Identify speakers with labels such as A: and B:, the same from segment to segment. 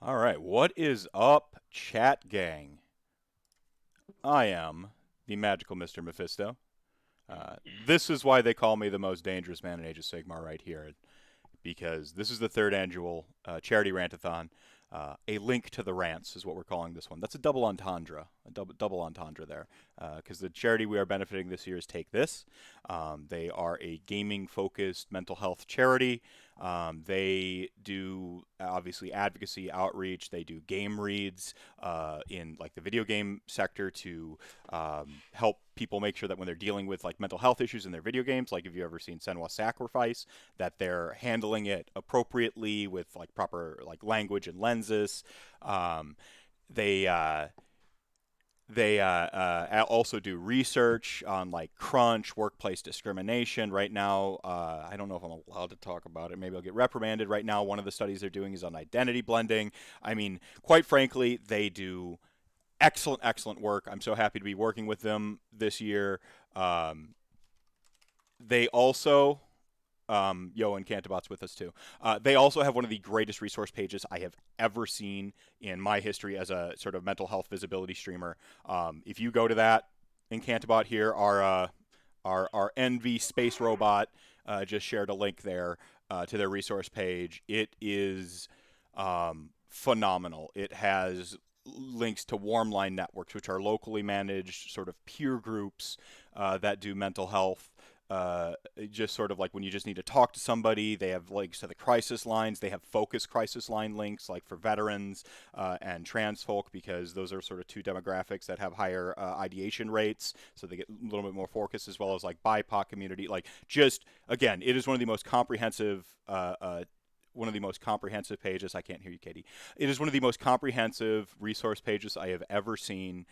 A: All right, what is up, chat gang? I am the magical Mr. Mephisto. This is why they call me the most dangerous man in Age of Sigmar right here, because this is the third annual Charity Rantathon. A link to the Rants is what we're calling this one. That's a double entendre, a double entendre there, because the charity we are benefiting this year is Take This. They are a gaming-focused mental health charity. They do obviously advocacy, outreach. They do game reads in like the video game sector to help people make sure that when they're dealing with like mental health issues in their video games, like if you've ever seen Senwa Sacrifice, that they're handling it appropriately with like proper like language and lenses. Um, they also do research on like crunch, workplace discrimination. Right now, I don't know if I'm allowed to talk about it. Maybe I'll get reprimanded. Right now, one of the studies they're doing is on identity blending. I mean, quite frankly, they do excellent, excellent work. I'm so happy to be working with them this year. They also and Cantobot's with us too. They also have one of the greatest resource pages I have ever seen in my history as a sort of mental health visibility streamer. If you go to that, in Cantobot here, our NV space robot just shared a link there to their resource page. It is phenomenal. It has links to Warmline networks, which are locally managed sort of peer groups that do mental health just sort of like when you just need to talk to somebody. They have links to the crisis lines. They have focus crisis line links like for veterans and trans folk, because those are sort of two demographics that have higher ideation rates, so they get a little bit more focus, as well as like BIPOC community. Like, just again, it is one of the most comprehensive pages. I can't hear you, Katie. It is one of the most comprehensive resource pages I have ever seen.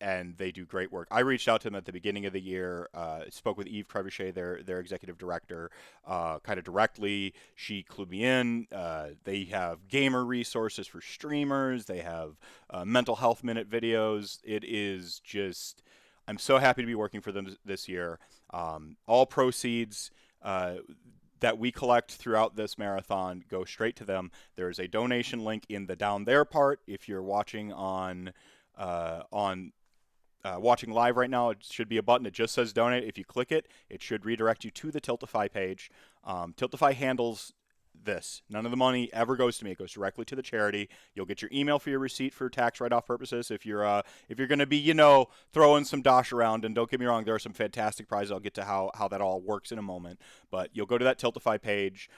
A: And they do great work. I reached out to them at the beginning of the year, spoke with Eve Trebuchet, their executive director, kind of directly. She clued me in. They have gamer resources for streamers. They have mental health minute videos. It is just, I'm so happy to be working for them this year. All proceeds that we collect throughout this marathon go straight to them. There is a donation link in the down there part. If you're watching on watching live right now, it should be a button. It just says donate. If you click it, it should redirect you to the Tiltify page. Tiltify handles this. None of the money ever goes to me. It goes directly to the charity. You'll get your email for your receipt for tax write-off purposes. If you're going to be, throwing some dosh around, and don't get me wrong, there are some fantastic prizes. I'll get to how that all works in a moment. But you'll go to that Tiltify page.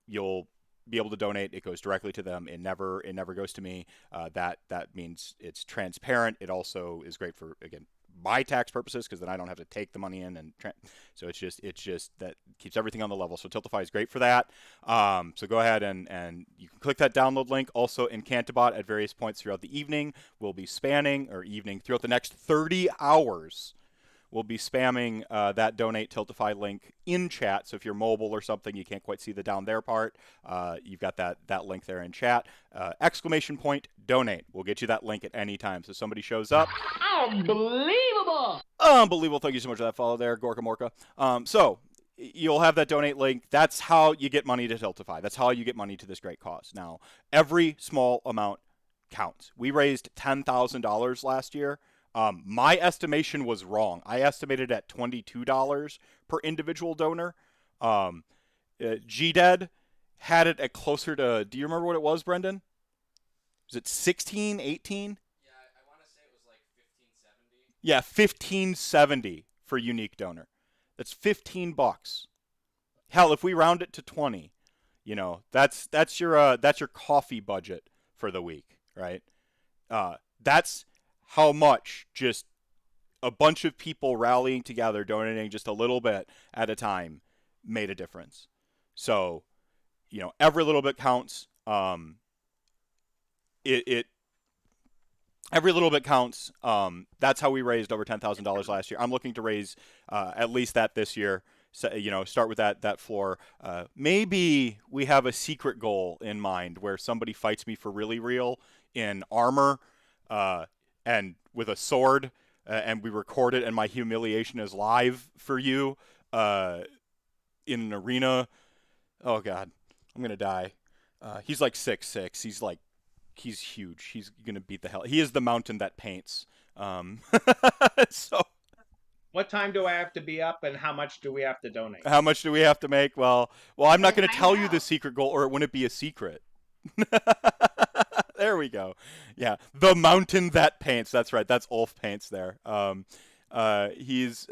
A: You'll be able to donate. It goes directly to them. It never goes to me. That means it's transparent. It also is great for, again, my tax purposes, because then I don't have to take the money in, and so it's just that keeps everything on the level. So Tiltify is great for that. So go ahead and you can click that download link. Also, in Cantobot at various points throughout the evening, we'll be throughout the next 30 hours. We'll be spamming that donate Tiltify link in chat. So if you're mobile or something, you can't quite see the down there part, you've got that link there in chat. Exclamation point donate. We'll get you that link at any time. So somebody shows up.
B: Unbelievable!
A: Unbelievable. Thank you so much for that follow there, Gorka Morka. So you'll have that donate link. That's how you get money to Tiltify. That's how you get money to this great cause. Now, every small amount counts. We raised $10,000 last year. My estimation was wrong. I estimated at $22 per individual donor. GDED had it at closer to, do you remember what it was, Brendan? Was it 16, 18?
C: Yeah, I want to say it was like 1570.
A: Yeah, 1570 for unique donor. That's $15. Hell, if we round it to 20, that's your coffee budget for the week, right? That's how much just a bunch of people rallying together, donating just a little bit at a time, made a difference. So, every little bit counts. It every little bit counts. That's how we raised over $10,000 last year. I'm looking to raise at least that this year. So, start with that floor. Maybe we have a secret goal in mind where somebody fights me for really real in armor and with a sword, and we record it, and my humiliation is live for you in an arena. Oh God, I'm gonna die. He's like 6'6". He's huge. He's gonna beat the hell. He is the mountain that paints. So
D: What time do I have to be up, and how much do we have to donate?
A: how much do we have to make? Well, I'm not
E: Gotta
A: going to
E: find
A: tell you the
E: out.
A: secret goal, or it wouldn't be a secret. There we go. Yeah, the mountain that paints. That's right. That's Ulf paints there. He's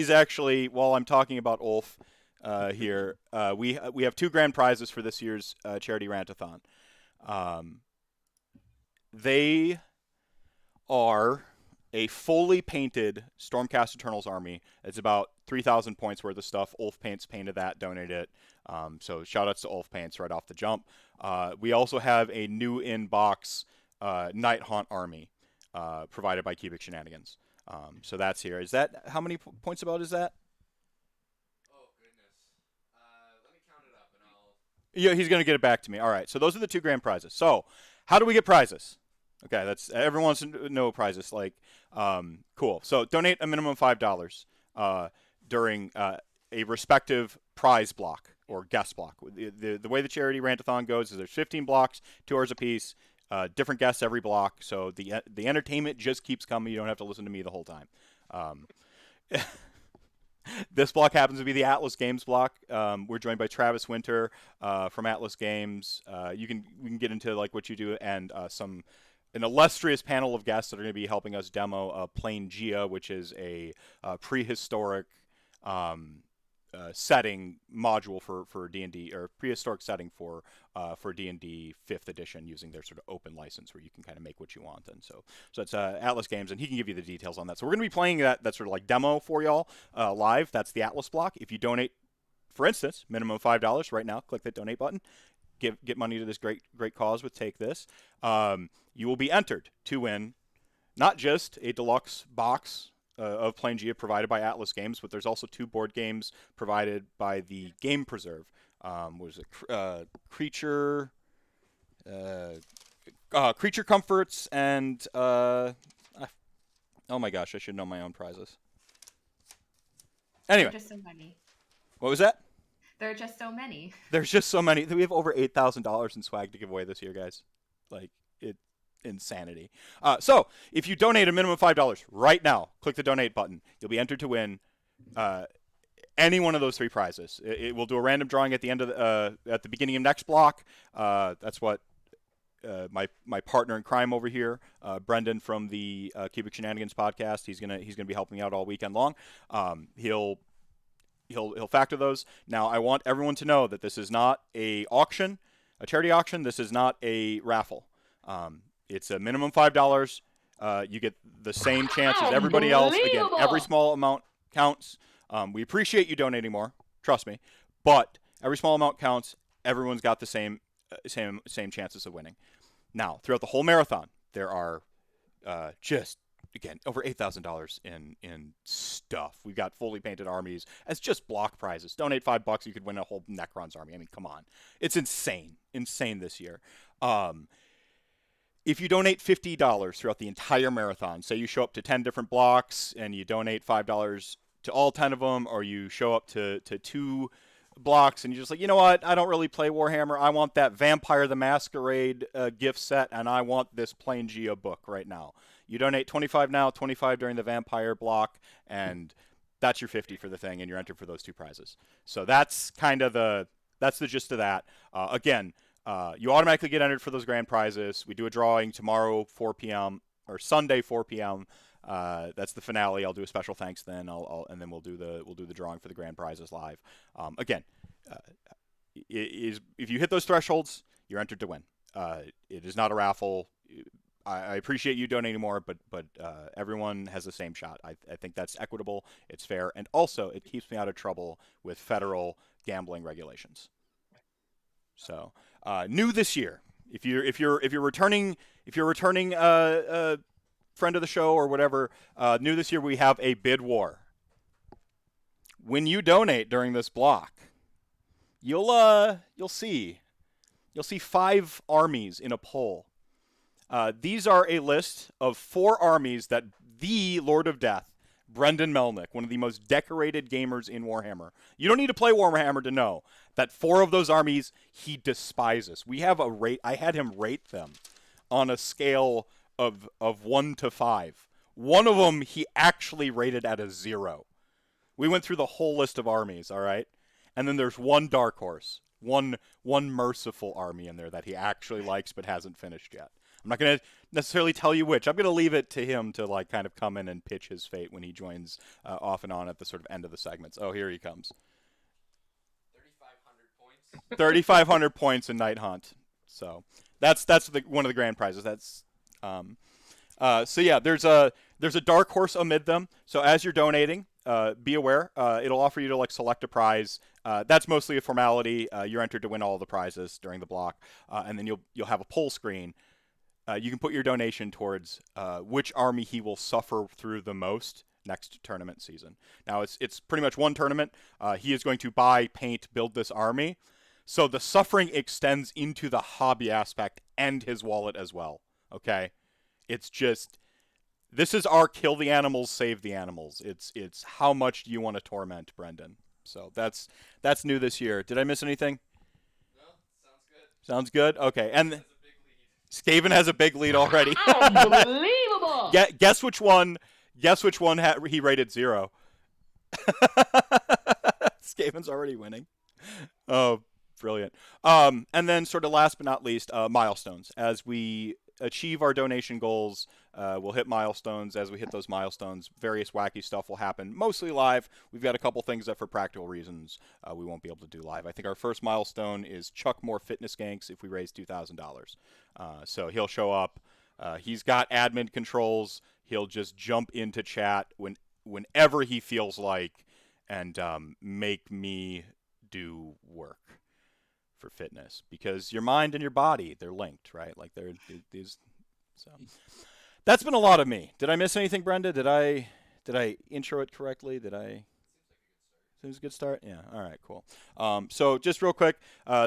A: actually, while I'm talking about Ulf here, we have 2 grand prizes for this year's Charity Rantathon. They are a fully painted Stormcast Eternals army. It's about 3,000 points worth of stuff. Ulf Paints painted that, donated it. So shout outs to Ulf Paints right off the jump. We also have a new in-box Night Haunt army provided by Cubic Shenanigans. So that's here. Is that, how many points about is that?
C: Oh goodness. Let me count it up and I'll.
A: Yeah, he's going to get it back to me. All right. So those are the 2 grand prizes. So how do we get prizes? Okay, that's everyone wants to know prizes. Like, cool. So donate a minimum of $5 during a respective prize block or guest block. The way the Charity Rantathon goes is there's 15 blocks, 2 hours apiece, different guests every block. So the entertainment just keeps coming. You don't have to listen to me the whole time. This block happens to be the Atlas Games block. We're joined by Travis Winter from Atlas Games. We can get into like what you do and an illustrious panel of guests that are going to be helping us demo Planegea, which is a prehistoric setting module for D&D, or prehistoric setting for D&D 5th edition, using their sort of open license where you can kind of make what you want. And so it's Atlas Games, and he can give you the details on that. So we're going to be playing that sort of like demo for y'all live. That's the Atlas block. If you donate, for instance, minimum $5 right now, click that donate button. Get money to this great cause with Take This. You will be entered to win not just a deluxe box of Planegea provided by Atlas Games, but there's also 2 board games provided by the Game Preserve. Was it Creature Comforts and oh my gosh, I should know my own prizes. Anyway,
E: There are just so many.
A: what was that?
E: There are just so many.
A: There's just so many. We have over $8,000 in swag to give away this year, guys. Like, insanity. So if you donate a minimum of $5 right now, click the donate button. You'll be entered to win any one of those 3 prizes. It will do a random drawing at the end of at the beginning of next block. That's what my partner in crime over here, Brendan from the Cubic Shenanigans podcast. He's gonna be helping me out all weekend long. He'll factor those. Now, I want everyone to know that this is not a charity auction. This is not a raffle. It's a minimum $5. You get the same chance as everybody else. Again,
B: Unbelievable!
A: every small amount counts. We appreciate you donating more, trust me, but every small amount counts. Everyone's got the same chances of winning. Now, throughout the whole marathon, there are just, again, over $8,000 in stuff. We've got fully painted armies as just block prizes. Donate $5, you could win a whole Necrons army. I mean, come on. It's insane this year. If you donate $50 throughout the entire marathon, say you show up to 10 different blocks and you donate $5 to all 10 of them, or you show up to 2 blocks and you're just like, you know what, I don't really play Warhammer. I want that Vampire the Masquerade gift set, and I want this Planegea book right now. You donate $25 now, $25 during the Vampire block, and that's your $50 for the thing, and you're entered for those 2 prizes. So that's kind of the gist of that. Again, you automatically get entered for those grand prizes. We do a drawing tomorrow, 4 p.m. or Sunday, 4 p.m. That's the finale. I'll do a special thanks then. And then we'll do the drawing for the grand prizes live. Again, if you hit those thresholds, you're entered to win. It is not a raffle. I appreciate you donating more, but everyone has the same shot. I think that's equitable. It's fair, and also it keeps me out of trouble with federal gambling regulations. So new this year, if you're returning friend of the show or whatever, new this year we have a bid war. When you donate during this block, you'll see 5 armies in a poll. These are a list of 4 armies that the Lord of Death, Brendan Melnick, one of the most decorated gamers in Warhammer. You don't need to play Warhammer to know that 4 of those armies he despises. We have a rate. I had him rate them on a scale of 1 to 5. One of them he actually rated at a 0. We went through the whole list of armies, all right? And then there's one dark horse, one merciful army in there that he actually likes but hasn't finished yet. I'm not going to necessarily tell you which. I'm going to leave it to him to like kind of come in and pitch his fate when he joins off and on at the sort of end of the segments. Oh, here he comes.
C: 3,500 points.
A: 3,500 points in Night Hunt. So that's one of the grand prizes. That's so yeah. There's a dark horse amid them. So as you're donating, be aware. It'll offer you to like select a prize. That's mostly a formality. You're entered to win all the prizes during the block, and then you'll have a poll screen. You can put your donation towards which army he will suffer through the most next tournament season. Now, it's pretty much one tournament. He is going to buy, paint, build this army. So the suffering extends into the hobby aspect and his wallet as well. Okay? It's just, this is our kill the animals, save the animals. It's how much do you want to torment Brendan? So that's new this year. Did I miss anything?
C: No, sounds good.
A: Sounds good? Okay. And
C: That's a big lead.
A: Skaven has a big lead already.
B: Unbelievable!
A: Guess which one? Guess which one he rated 0. Skaven's already winning. Oh, brilliant. And then sort of last but not least, milestones. As we achieve our donation goals, we'll hit milestones. As we hit those milestones, various wacky stuff will happen, mostly live. We've got a couple things that for practical reasons we won't be able to do live. I think our first milestone is chuck more fitness ganks if we raise $2,000. So he'll show up. He's got admin controls. He'll just jump into chat whenever he feels like and make me do work for fitness, because your mind and your body, they're linked, right? Like they're these. So that's been a lot of me. Did I miss anything, Brenda? Did I intro it correctly? Did I? Seems a good start. Yeah. All right. Cool. So just real quick,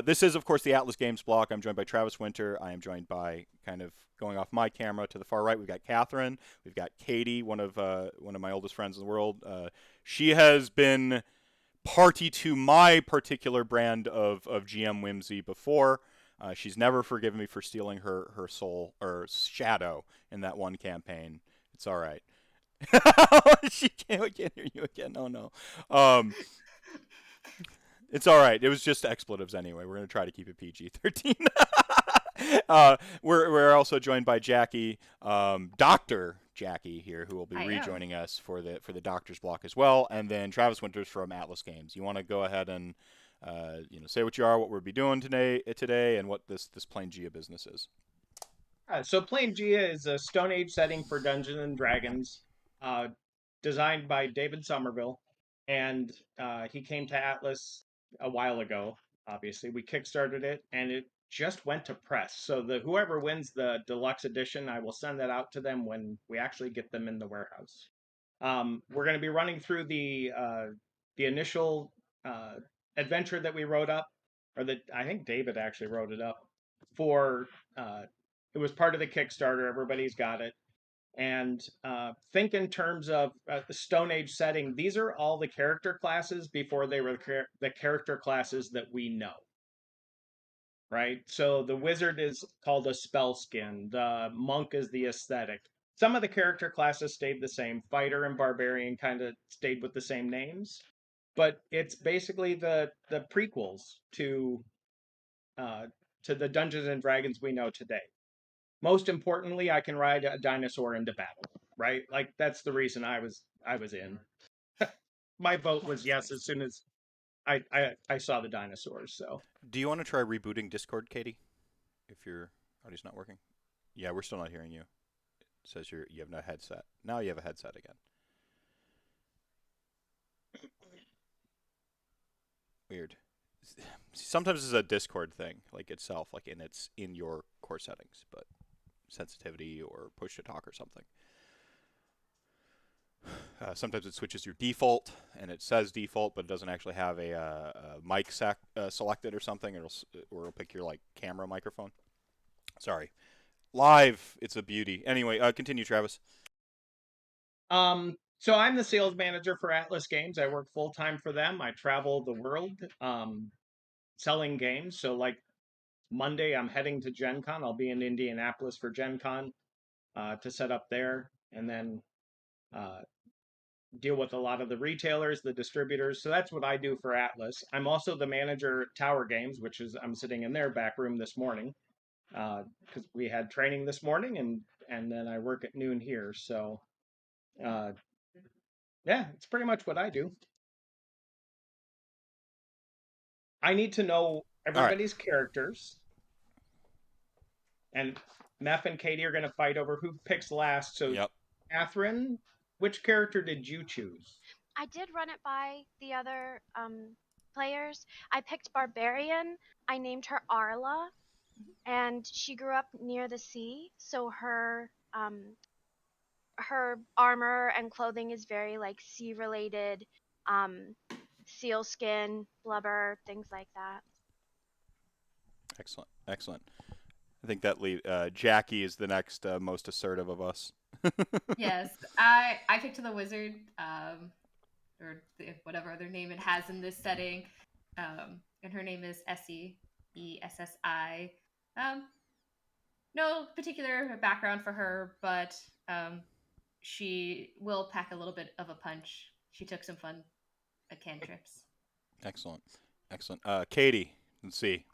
A: this is of course the Atlas Games block. I'm joined by Travis Winter. I am joined by, kind of going off my camera to the far right, we've got Katherine. We've got Katie, one of my oldest friends in the world. She has been party to my particular brand of GM whimsy before. She's never forgiven me for stealing her soul or shadow in that one campaign. It's all right. We can't hear you again. Oh no. It's all right. It was just expletives anyway. We're gonna try to keep it PG-13. We're also joined by Jackie, Dr. Jackie here, who will be rejoining us for the doctor's block as well, and then Travis Winters from Atlas Games. You want to go ahead and say what you are, what we'll be doing today, and what this Planegea business is.
D: So Planegea is a Stone Age setting for Dungeons and Dragons, designed by David Somerville, and he came to Atlas a while ago. Obviously, we kickstarted it, and it just went to press. So whoever wins the deluxe edition, I will send that out to them when we actually get them in the warehouse. We're going to be running through the initial adventure that we wrote up, or that I think David actually wrote it up for. It was part of the Kickstarter. Everybody's got it. And think in terms of the Stone Age setting. These are all the character classes before they were the character classes that we know. Right? So the wizard is called a spellskin. The monk is the aesthetic. Some of the character classes stayed the same. Fighter and barbarian kind of stayed with the same names. But it's basically the prequels to the Dungeons and Dragons we know today. Most importantly, I can ride a dinosaur into battle, right? Like that's the reason I was in. My vote was yes as soon as I saw the dinosaurs. So,
A: do you want to try rebooting Discord, Katie? If your audio's not working, yeah, we're still not hearing you. It says you have no headset. Now you have a headset again. Weird. Sometimes it's a Discord thing, like itself, like it's in your core settings, but sensitivity or push to talk or something. Sometimes it switches your default, and it says default, but it doesn't actually have a mic selected or something, or it'll pick your like camera microphone. Sorry, live, it's a beauty. Anyway, continue, Travis.
D: So I'm the sales manager for Atlas Games. I work full time for them. I travel the world selling games. So like Monday, I'm heading to Gen Con. I'll be in Indianapolis for Gen Con to set up there, and then uh, deal with a lot of the retailers, the distributors. So that's what I do for Atlas. I'm also the manager at Tower Games, which is I'm sitting in their back room this morning because we had training this morning, and then I work at noon here. So uh, yeah, it's pretty much what I do. I need to know
A: All right.
D: everybody's characters, and Meph and Katie are going to fight over who picks last. So,
A: Yep.
D: Catherine, which character did you choose?
E: I did run it by the other players. I picked Barbarian. I named her Arla, and she grew up near the sea, so her armor and clothing is very like sea related, um, seal skin, blubber, things like that.
A: Excellent. Excellent. I think that Jackie is the next most assertive of us.
F: Yes, I picked the wizard, or whatever other name it has in this setting, and her name is Essie, Essi. No particular background for her, but she will pack a little bit of a punch. She took some fun cantrips.
A: Excellent. Excellent. Katie, let's see.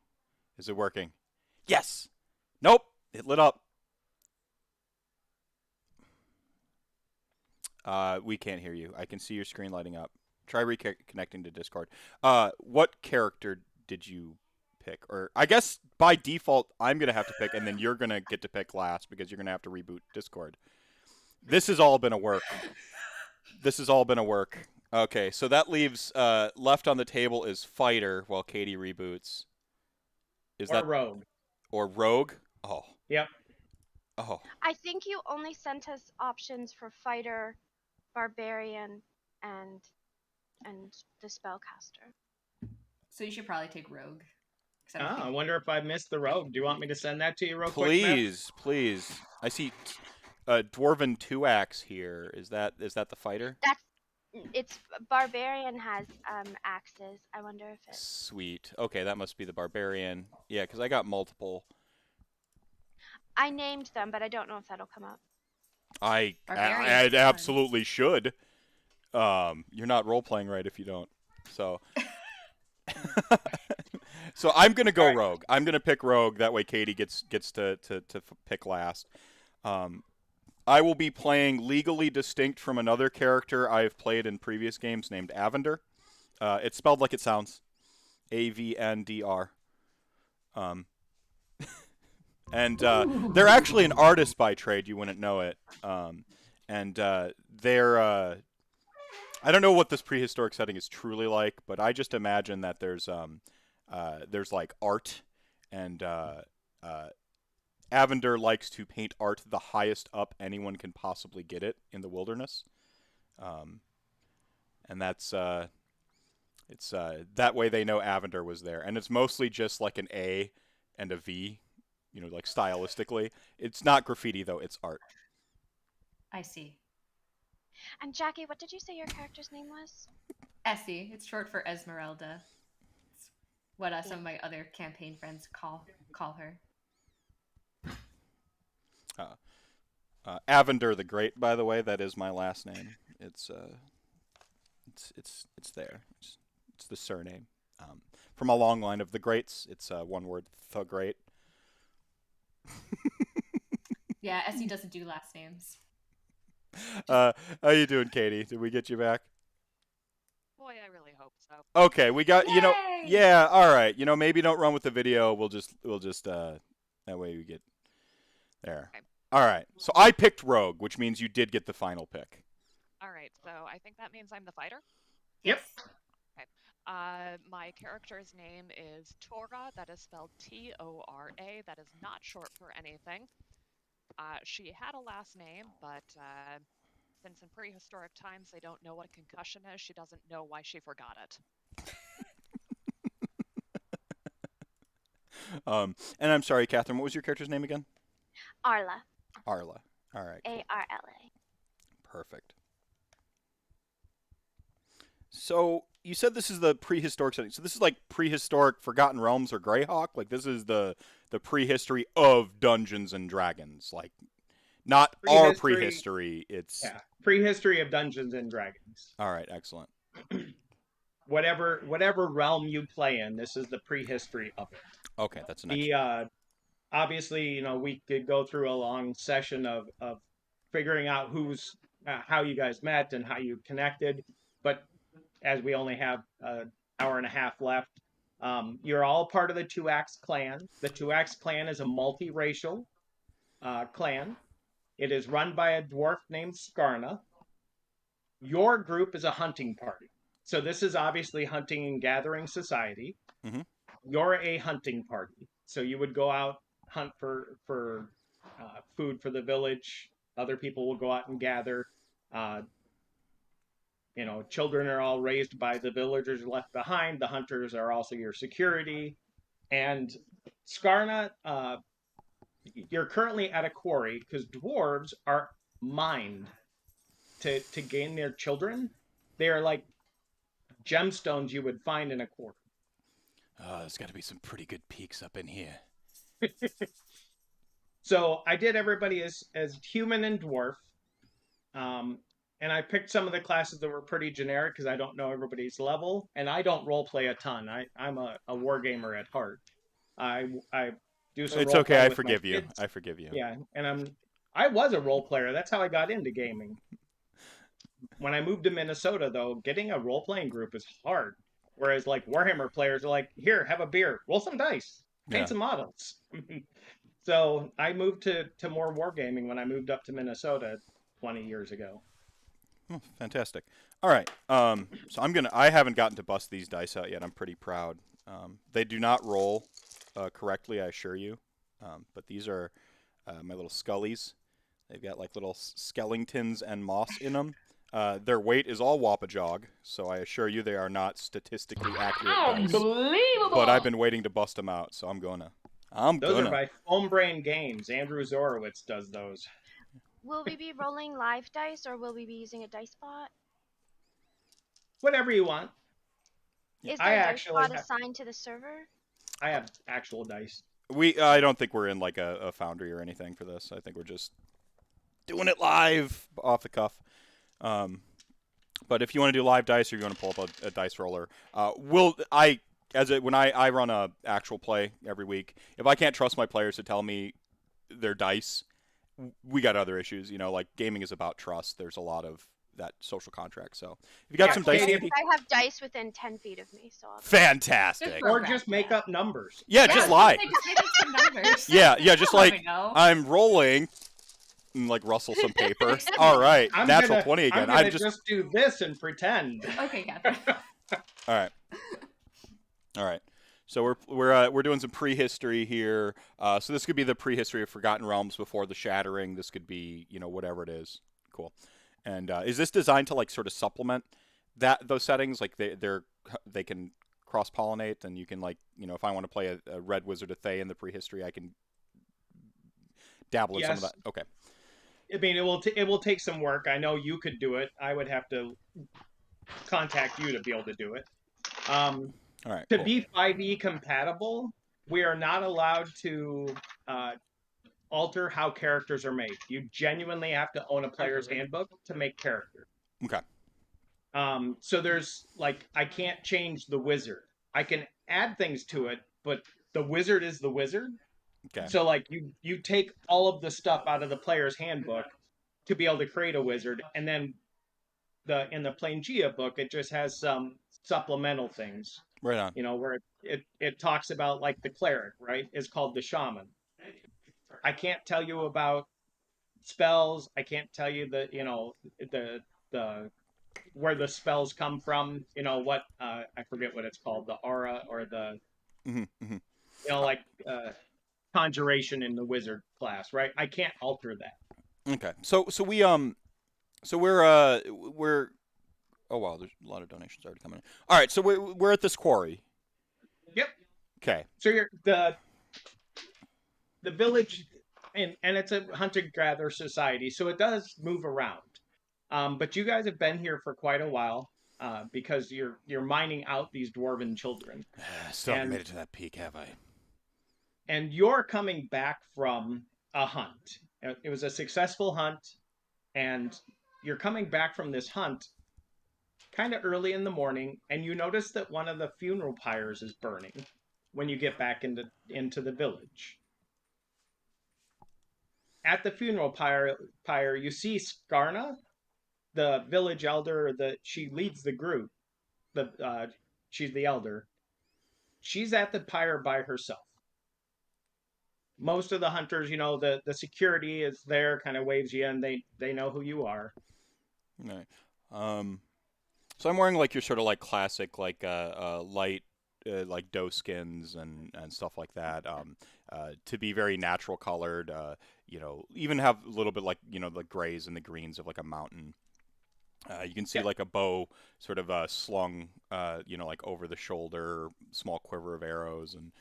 A: Is it working? Yes. Nope. It lit up. We can't hear you. I can see your screen lighting up. Try reconnecting to Discord. What character did you pick? Or I guess by default, I'm gonna have to pick, and then you're gonna get to pick last because you're gonna have to reboot Discord. This has all been a work. This has all been a work. Okay, so that leaves left on the table is fighter while Katie reboots. Is
D: Or
A: that
D: Rogue?
A: or rogue? Oh,
D: Yep.
A: oh.
E: I think you only sent us options for fighter, barbarian, and the spellcaster.
F: So you should probably take rogue.
D: I wonder if I missed the Rogue. Do you want me to send that to you real quick,
A: Please, please. I see Dwarven 2-axe here. Is that the fighter?
E: It's barbarian has axes. I wonder if it's.
A: Sweet. Okay, that must be the barbarian. Yeah, because I got multiple.
E: I named them, but I don't know if that'll come up.
A: I
F: Barbarian's fun.
A: absolutely should. You're not role playing right if you don't. So, so I'm gonna go rogue. I'm gonna pick rogue. That way, Katie gets to pick last. I will be playing legally distinct from another character I have played in previous games named AVNDR. It's spelled like it sounds, AVNDR. And they're actually an artist by trade. You wouldn't know it. And they're I don't know what this prehistoric setting is truly like, but I just imagine that there's like art, and Avender likes to paint art the highest up anyone can possibly get it in the wilderness, and that's it's that way they know Avender was there, and it's mostly just like an A and a V, you know, like stylistically. It's not graffiti though; it's art.
F: I see.
E: And Jackie, what did you say your character's name was?
F: Essie. It's short for Esmeralda. It's what some of my other campaign friends call her.
A: Avender the Great, by the way, that is my last name. It's there. It's the surname. From a long line of the greats. It's one word, the Great.
F: Yeah, Essie doesn't do last names.
A: How you doing, Katie? Did we get you back?
G: Boy, I really hope so.
A: Okay, we got you know.
F: Yay!
A: Yeah, all right. You know, maybe don't run with the video. We'll just that way we get there.
G: Okay.
A: All right. So I picked Rogue, which means you did get the final pick.
G: All right, so I think that means I'm the fighter.
D: Yep.
G: Okay. My character's name is Tora. That is spelled Tora. That is not short for anything. She had a last name, but since in prehistoric times they don't know what a concussion is, she doesn't know why she forgot it.
A: And I'm sorry, Catherine. What was your character's name again?
E: Arla.
A: Arla. All right. Cool.
E: ARLA.
A: Perfect. So you said this is the prehistoric setting. So this is like prehistoric Forgotten Realms or Greyhawk. Like this is the prehistory of Dungeons and Dragons. Like not our prehistory. It's
D: prehistory of Dungeons and Dragons.
A: all right. Excellent.
D: Whatever realm you play in, this is the prehistory of it.
A: Okay, that's an
D: Obviously, you know, we could go through a long session of figuring out who's how you guys met and how you connected, but as we only have an hour and a half left, you're all part of the Two Axe Clan. The Two Axe Clan is a multiracial clan. It is run by a dwarf named Skarna. Your group is a hunting party. So this is obviously hunting and gathering society.
A: Mm-hmm.
D: You're a hunting party. So you would go out, hunt for food for the village. Other people will go out and gather. You know, children are all raised by the villagers left behind. The hunters are also your security. And Skarna, you're currently at a quarry because dwarves are mined to gain their children. They are like gemstones you would find in a quarry.
A: There's got to be some pretty good peaks up in here.
D: So I did everybody as human and dwarf. And I picked some of the classes that were pretty generic because I don't know everybody's level. And I don't role play a ton. I'm a wargamer at heart. I do some
A: It's
D: role
A: okay,
D: playing
A: I
D: with my
A: forgive you.
D: kids.
A: I forgive you.
D: Yeah, and I was a role player. That's how I got into gaming. When I moved to Minnesota, though, getting a role-playing group is hard. Whereas, like, Warhammer players are like, here, have a beer, roll some dice, paint some models. So I moved to more wargaming when I moved up to Minnesota 20 years ago.
A: Oh, fantastic. All right. So I haven't gotten to bust these dice out yet. I'm pretty proud. They do not roll correctly, I assure you. But these are my little scullies. They've got like little skeletons and moss in them. Their weight is all Wapajog, so I assure you they are not statistically accurate dice.
B: Unbelievable!
A: But I've been waiting to bust them out, so I'm gonna.
D: Those are by Foam Brain Games. Andrew Zorowitz does those.
E: Will we be rolling live dice or will we be using a dice bot?
D: Whatever you want.
E: Is
D: I
E: there a dice
D: actually
E: bot
D: have,
E: assigned to the server?
D: I have actual dice.
A: I don't think we're in like a foundry or anything for this. I think we're just doing it live off the cuff. But if you want to do live dice or you want to pull up a dice roller, when I run a actual play every week, if I can't trust my players to tell me their dice, we got other issues. You know, like gaming is about trust. There's a lot of that social contract. So if you got some dice,
D: Katie,
E: I have dice within 10 feet of me, so I'll
A: fantastic.
D: Or just make up numbers.
A: Yeah, just lie.
F: Just make up some numbers.
A: Yeah, just like
F: know.
A: I'm rolling. And like rustle some paper. All right, natural 20 again.
D: I'm just do this and pretend.
F: Okay, Catherine.
A: All right. So we're doing some prehistory here. So this could be the prehistory of Forgotten Realms before the Shattering. This could be whatever it is. Cool. And is this designed to like sort of supplement those settings? Like they can cross pollinate, and you can like if I want to play a Red Wizard of Thay in the prehistory, I can dabble in some of that. Okay.
D: I mean, it will take some work. I know you could do it. I would have to contact you to be able to do it.
A: All right.
D: To be 5e compatible, we are not allowed to alter how characters are made. You genuinely have to own a player's handbook to make characters.
A: Okay.
D: So there's like I can't change the wizard. I can add things to it, but the wizard is the wizard.
A: Okay.
D: So like you take all of the stuff out of the player's handbook to be able to create a wizard, and then in the Planegea book it just has some supplemental things.
A: Right on.
D: Where it talks about like the cleric, right? Is called the shaman. I can't tell you about spells. I can't tell you the where the spells come from. What I forget what it's called, the aura or the like conjuration in the wizard class, right? I can't alter that.
A: Okay. So we're oh wow, there's a lot of donations already coming in. All right, so we're at this quarry.
D: Yep.
A: Okay.
D: So you're the village, and it's a hunter-gatherer society, so it does move around. But you guys have been here for quite a while. because you're mining out these dwarven children.
A: Still haven't
D: And-
A: made it to that peak, have I?
D: And you're coming back from a hunt. It was a successful hunt, and you're coming back from this hunt kind of early in the morning, and you notice that one of the funeral pyres is burning when you get back into the village. At the funeral pyre, you see Skarna, the village elder. She leads the group. She's the elder. She's at the pyre by herself. Most of the hunters, the security is there, kind of waves you in. They know who you are.
A: Right. So I'm wearing like your sort of like classic like light like doe skins and stuff like that. To be very natural colored. Even have a little bit like the grays and the greens of like a mountain. You can see like a bow sort of slung, like over the shoulder, small quiver of arrows, and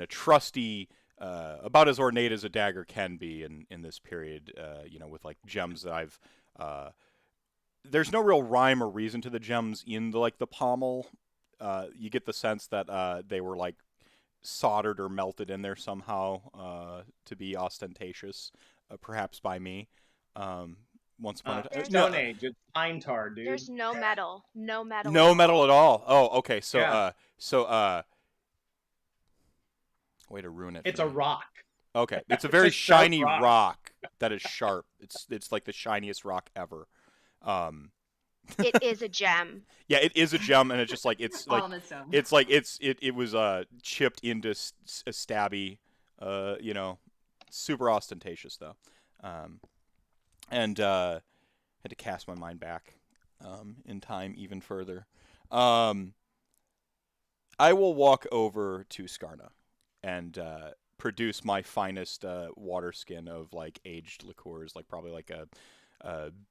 A: a trusty, about as ornate as a dagger can be in this period. With like gems that I've. There's no real rhyme or reason to the gems in the pommel. You get the sense that they were like soldered or melted in there somehow to be ostentatious, perhaps by me. Once upon a time.
D: Stone Age, it's pine tar, dude.
E: There's no metal. No metal.
A: No
E: at
A: metal
E: all.
A: at all. Oh, okay. So,
D: Yeah.
A: way to ruin it.
D: It's
A: for
D: a
A: me.
D: rock.
A: Okay, it's a
D: It's
A: very
D: a sharp
A: shiny
D: rock.
A: rock that is sharp. It's like the shiniest rock ever.
E: It is a gem.
A: Yeah, it is a gem, and it's just like it's
F: All
A: like
F: on its own.
A: it's like it was chipped into a stabby, super ostentatious though, and had to cast my mind back in time even further. I will walk over to Skarna and produce my finest water skin of like aged liqueurs, like probably like a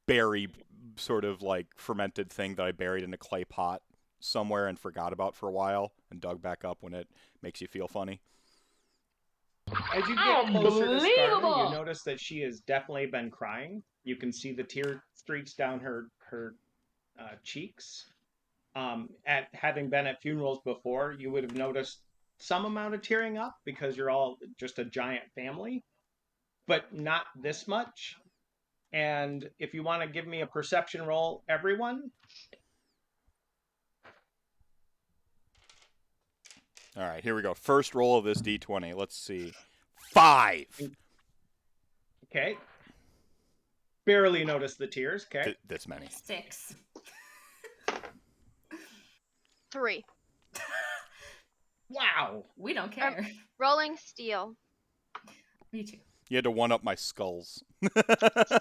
A: berry sort of like fermented thing that I buried in a clay pot somewhere and forgot about for a while and dug back up when it makes you feel funny.
D: As you get closer to Skarna,
B: Unbelievable!
D: you notice that she has definitely been crying. You can see the tear streaks down her cheeks. At having been at funerals before, you would have noticed some amount of tearing up because you're all just a giant family, but not this much. And if you want to give me a perception roll, everyone.
A: All right, here we go. First roll of this D20. Let's see. 5.
D: Okay. Barely notice the tears. Okay.
A: This many.
F: 6.
E: 3.
D: Wow.
F: We don't care.
E: Rolling steel.
F: Me too.
A: You had to one up my skulls.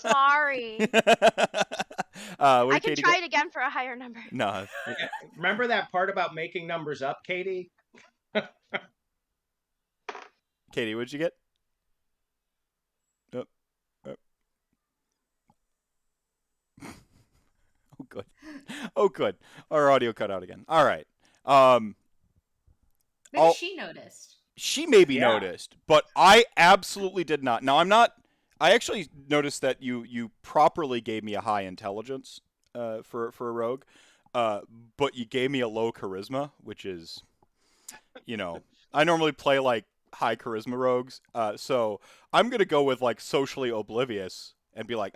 E: Sorry.
A: I
E: I can try it again for a higher number.
A: No.
D: Remember that part about making numbers up, Katie?
A: Katie, what'd you get? Oh, good. Oh, good. Our audio cut out again. All right.
F: Maybe she noticed.
A: She maybe noticed, but I absolutely did not. Now, I actually noticed that you properly gave me a high intelligence for a rogue, but you gave me a low charisma, which is, I normally play like high charisma rogues, so I'm gonna go with like socially oblivious and be like,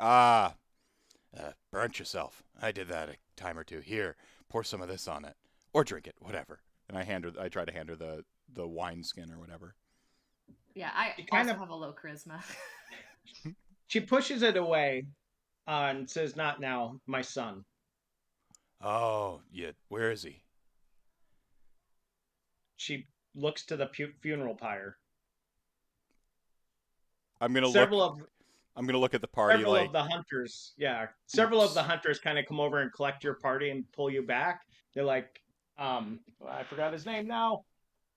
A: burnt yourself. I did that a time or two. Here, pour some of this on it, or drink it, whatever. And I try to hand her the wine skin or whatever.
F: Yeah, I also have a low charisma.
D: She pushes it away and says, "Not now, my son."
A: Oh, yeah. Where is he?
D: She looks to the funeral pyre.
A: I'm gonna
D: Several
A: look at the party
D: Several
A: like
D: of the hunters, several of the hunters kind of come over and collect your party and pull you back. They're like, I forgot his name now.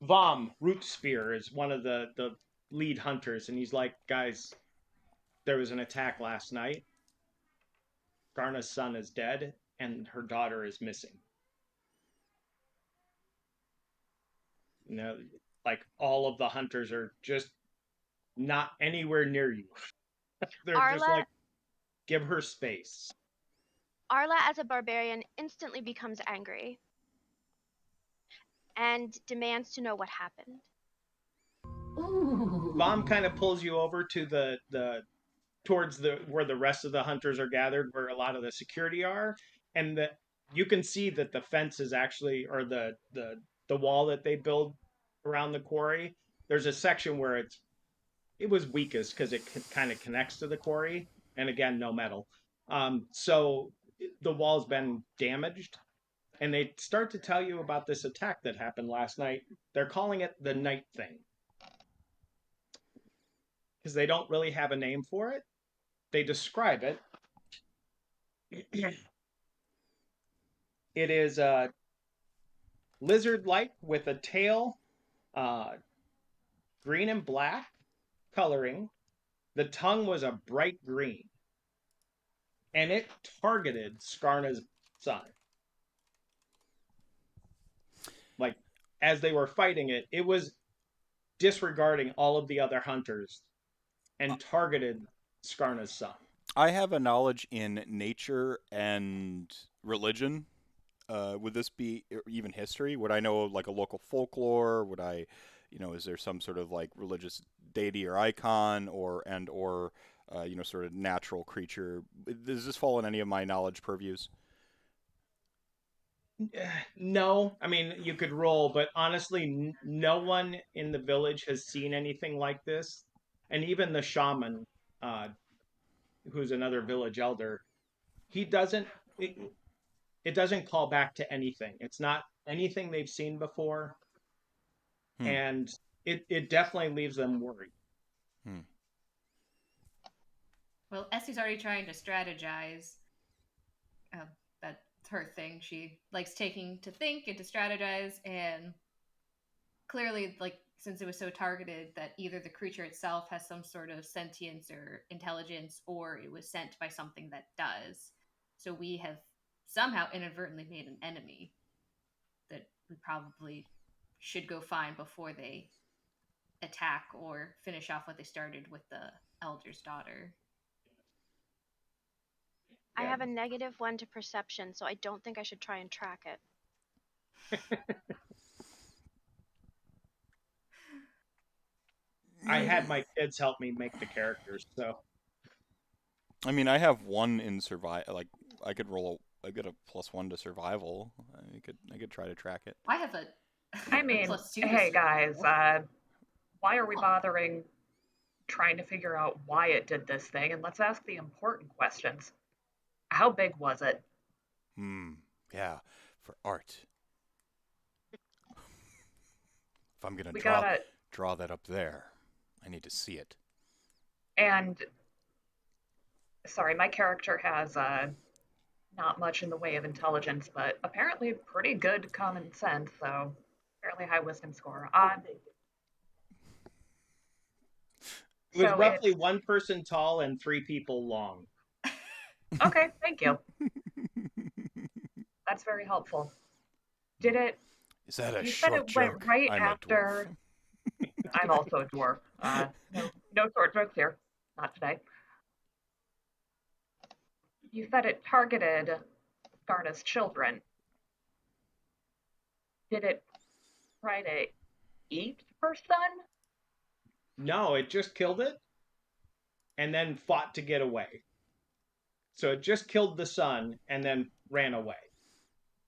D: Vom Rootspear is one of the lead hunters, and he's like, guys, there was an attack last night. Garna's son is dead, and her daughter is missing. Like all of the hunters are just not anywhere near you. They're
E: Arla,
D: just like, give her space.
E: Arla, as a barbarian, instantly becomes angry and demands to know what happened.
B: Ooh.
D: Vom kind of pulls you over to the towards the where the rest of the hunters are gathered, where a lot of the security are, and that you can see that the fence is actually, or the wall that they build around the quarry. There's a section where it was weakest because it kind of connects to the quarry, and again, no metal. So the wall's been damaged, and they start to tell you about this attack that happened last night. They're calling it the Night Thing because they don't really have a name for it. They describe it. It is lizard-like with a tail, uh, green and black coloring. The tongue was a bright green, and it targeted Skarna's son. Like, as they were fighting it, it was disregarding all of the other hunters and targeted Skarna's son.
A: I have a knowledge in nature and religion. Would this be even history? Would I know like a local folklore? Would I, is there some sort of like religious deity or icon or sort of natural creature? Does this fall in any of my knowledge purviews?
D: No, I mean, you could roll, but honestly, no one in the village has seen anything like this. And even the shaman, uh, who's another village elder, he doesn't. It doesn't call back to anything. It's not anything they've seen before,
A: Hmm.
D: and it definitely leaves them worried.
A: Hmm.
F: Well, Essie's already trying to strategize. That's her thing. She likes taking to think and to strategize, and clearly, like, since it was so targeted, that either the creature itself has some sort of sentience or intelligence, or it was sent by something that does. So we have somehow inadvertently made an enemy that we probably should go find before they attack or finish off what they started with the elder's daughter.
E: I
D: Yeah.
E: have a -1 to perception, so I don't think I should try and track it.
D: I had my kids help me make the characters, so
A: I mean, I have one in survival. Like, I could roll. I get a +1 to survival. I could try to track it.
F: I have a
H: I mean,
F: +2 to
H: hey guys,
F: survival.
H: why are we bothering trying to figure out why it did this thing? And let's ask the important questions. How big was it?
A: Yeah, for art. If I'm gonna
H: We
A: draw
H: gotta,
A: draw that up there, I need to see it.
H: and sorry, my character has not much in the way of intelligence, but apparently pretty good common sense, so fairly high wisdom score.
D: it was
H: So
D: roughly
H: it's
D: one person tall and 3 people long.
H: okay. Thank you. That's very helpful. Did it?
A: Is that a
H: You said
A: short
H: it went
A: joke?
H: right
A: I'm
H: after.
A: a dwarf.
H: I'm also a dwarf. No short jokes here. Not today. You said it targeted Skarna's children. Did it try to eat her son?
D: No, it just killed it and then fought to get away. So it just killed the son and then ran away.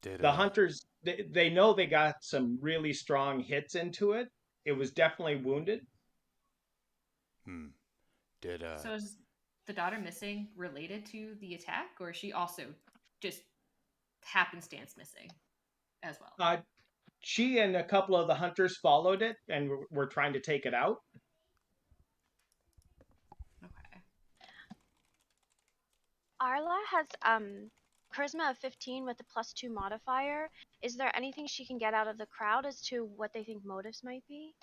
D: The hunters, they know they got some really strong hits into it. It was definitely wounded.
F: So is the daughter missing related to the attack, or is she also just happenstance missing as well?
D: She and a couple of the hunters followed it and were trying to take it out.
F: Okay.
E: Arla has charisma of 15 with a +2 modifier. Is there anything she can get out of the crowd as to what they think motives might be?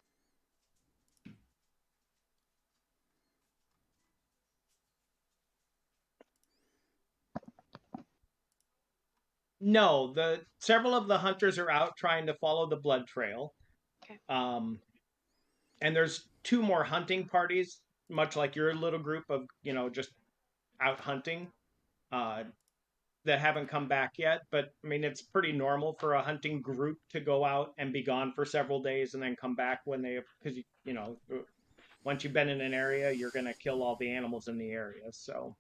D: No, the several of the hunters are out trying to follow the blood trail.
E: Okay.
D: And there's 2 more hunting parties, much like your little group of, just out hunting. that haven't come back yet, but I mean it's pretty normal for a hunting group to go out and be gone for several days and then come back when they, because you know, once you've been in an area, you're gonna kill all the animals in the area. So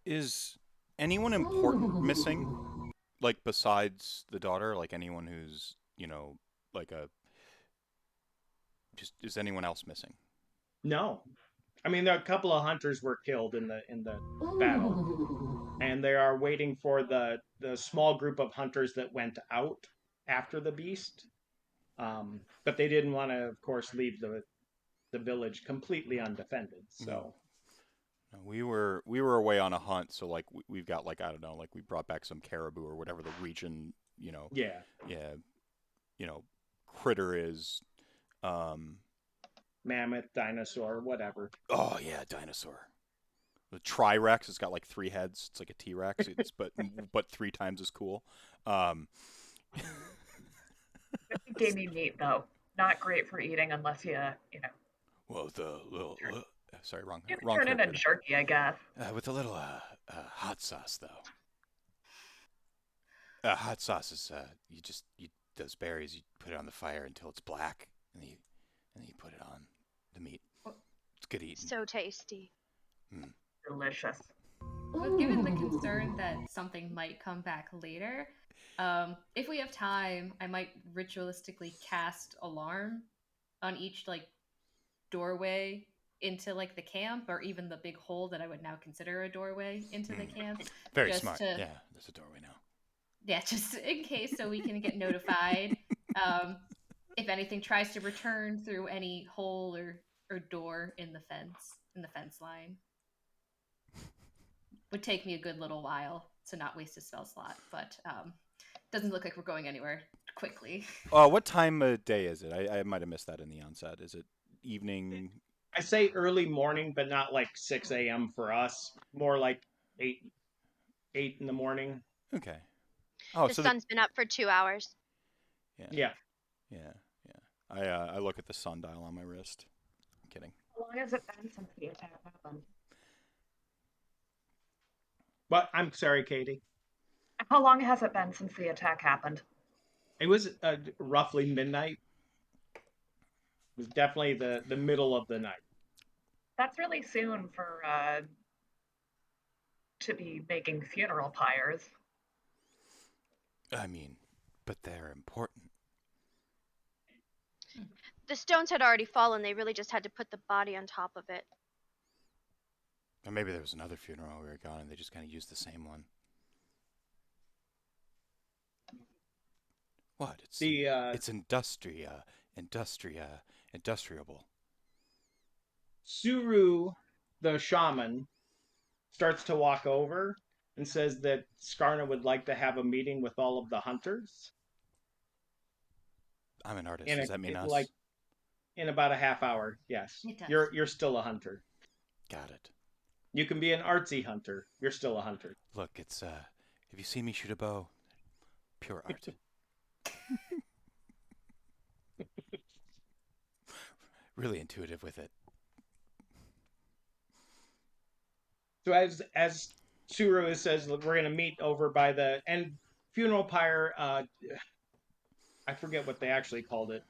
A: Is anyone important missing? Like besides the daughter, like anyone who's, you know, like a just is anyone else missing?
D: no, I mean there are a couple of hunters were killed in the battle, and they are waiting for the small group of hunters that went out after the beast. But they didn't want to, of course, leave the village completely undefended. So
A: No, we were away on a hunt, so like we've got like I don't know, like we brought back some caribou or whatever the region, you know,
D: yeah,
A: yeah, you know, critter is. Um,
D: mammoth, dinosaur, whatever.
A: oh yeah, dinosaur. The Tri-Rex, it's got like 3 heads. It's like a T-Rex. It's but 3 times as cool. Um,
H: Gamey meat, though. Not great for eating unless you know.
A: well, the little sorry, wrong
H: You can
A: wrong
H: turn it
A: character.
H: into jerky, I guess.
A: With a little hot sauce though. Hot sauce is you those berries, you put it on the fire until it's black, and then you put it on the meat. It's good eating.
E: So tasty.
H: Delicious.
F: But given the concern that something might come back later, if we have time, I might ritualistically cast alarm on each like doorway into like the camp, or even the big hole that I would now consider a doorway into the camp.
A: Very
F: just
A: smart.
F: to-
A: Yeah, there's a doorway now.
F: Yeah, just in case, so we can get notified if anything tries to return through any hole or door in the fence line. Would take me a good little while to not waste a spell slot, but doesn't look like we're going anywhere quickly.
A: What time of day is it? I might have missed that in the onset. Is it evening?
D: I say early morning, but not like 6 a.m. for us. More like 8 in the morning.
A: Okay. Oh,
E: The
A: so
E: sun's been up for 2 hours.
D: Yeah.
A: I look at the sundial on my wrist. I'm kidding.
H: How long has it been since the attack happened?
D: But I'm sorry, Katie.
H: How long has it been since the attack happened?
D: It was roughly midnight. It was definitely the middle of the night.
H: That's really soon for to be making funeral pyres.
A: I mean, but they're important.
E: The stones had already fallen. They really just had to put the body on top of it.
A: Or maybe there was another funeral while we were gone, and they just kind of used the same one. What? It's industriable.
D: Suru, the shaman, starts to walk over and says that Skarna would like to have a meeting with all of the hunters.
A: I'm an artist. Does that mean us?
D: Like in about a half hour, yes.
F: It does.
D: You're still a hunter.
A: Got it.
D: You can be an artsy hunter. You're still a hunter.
A: Look, it's have you seen me shoot a bow? Pure art. Really intuitive with it.
D: So as Suru says, we're going to meet over by the and funeral pyre. I forget what they actually called it.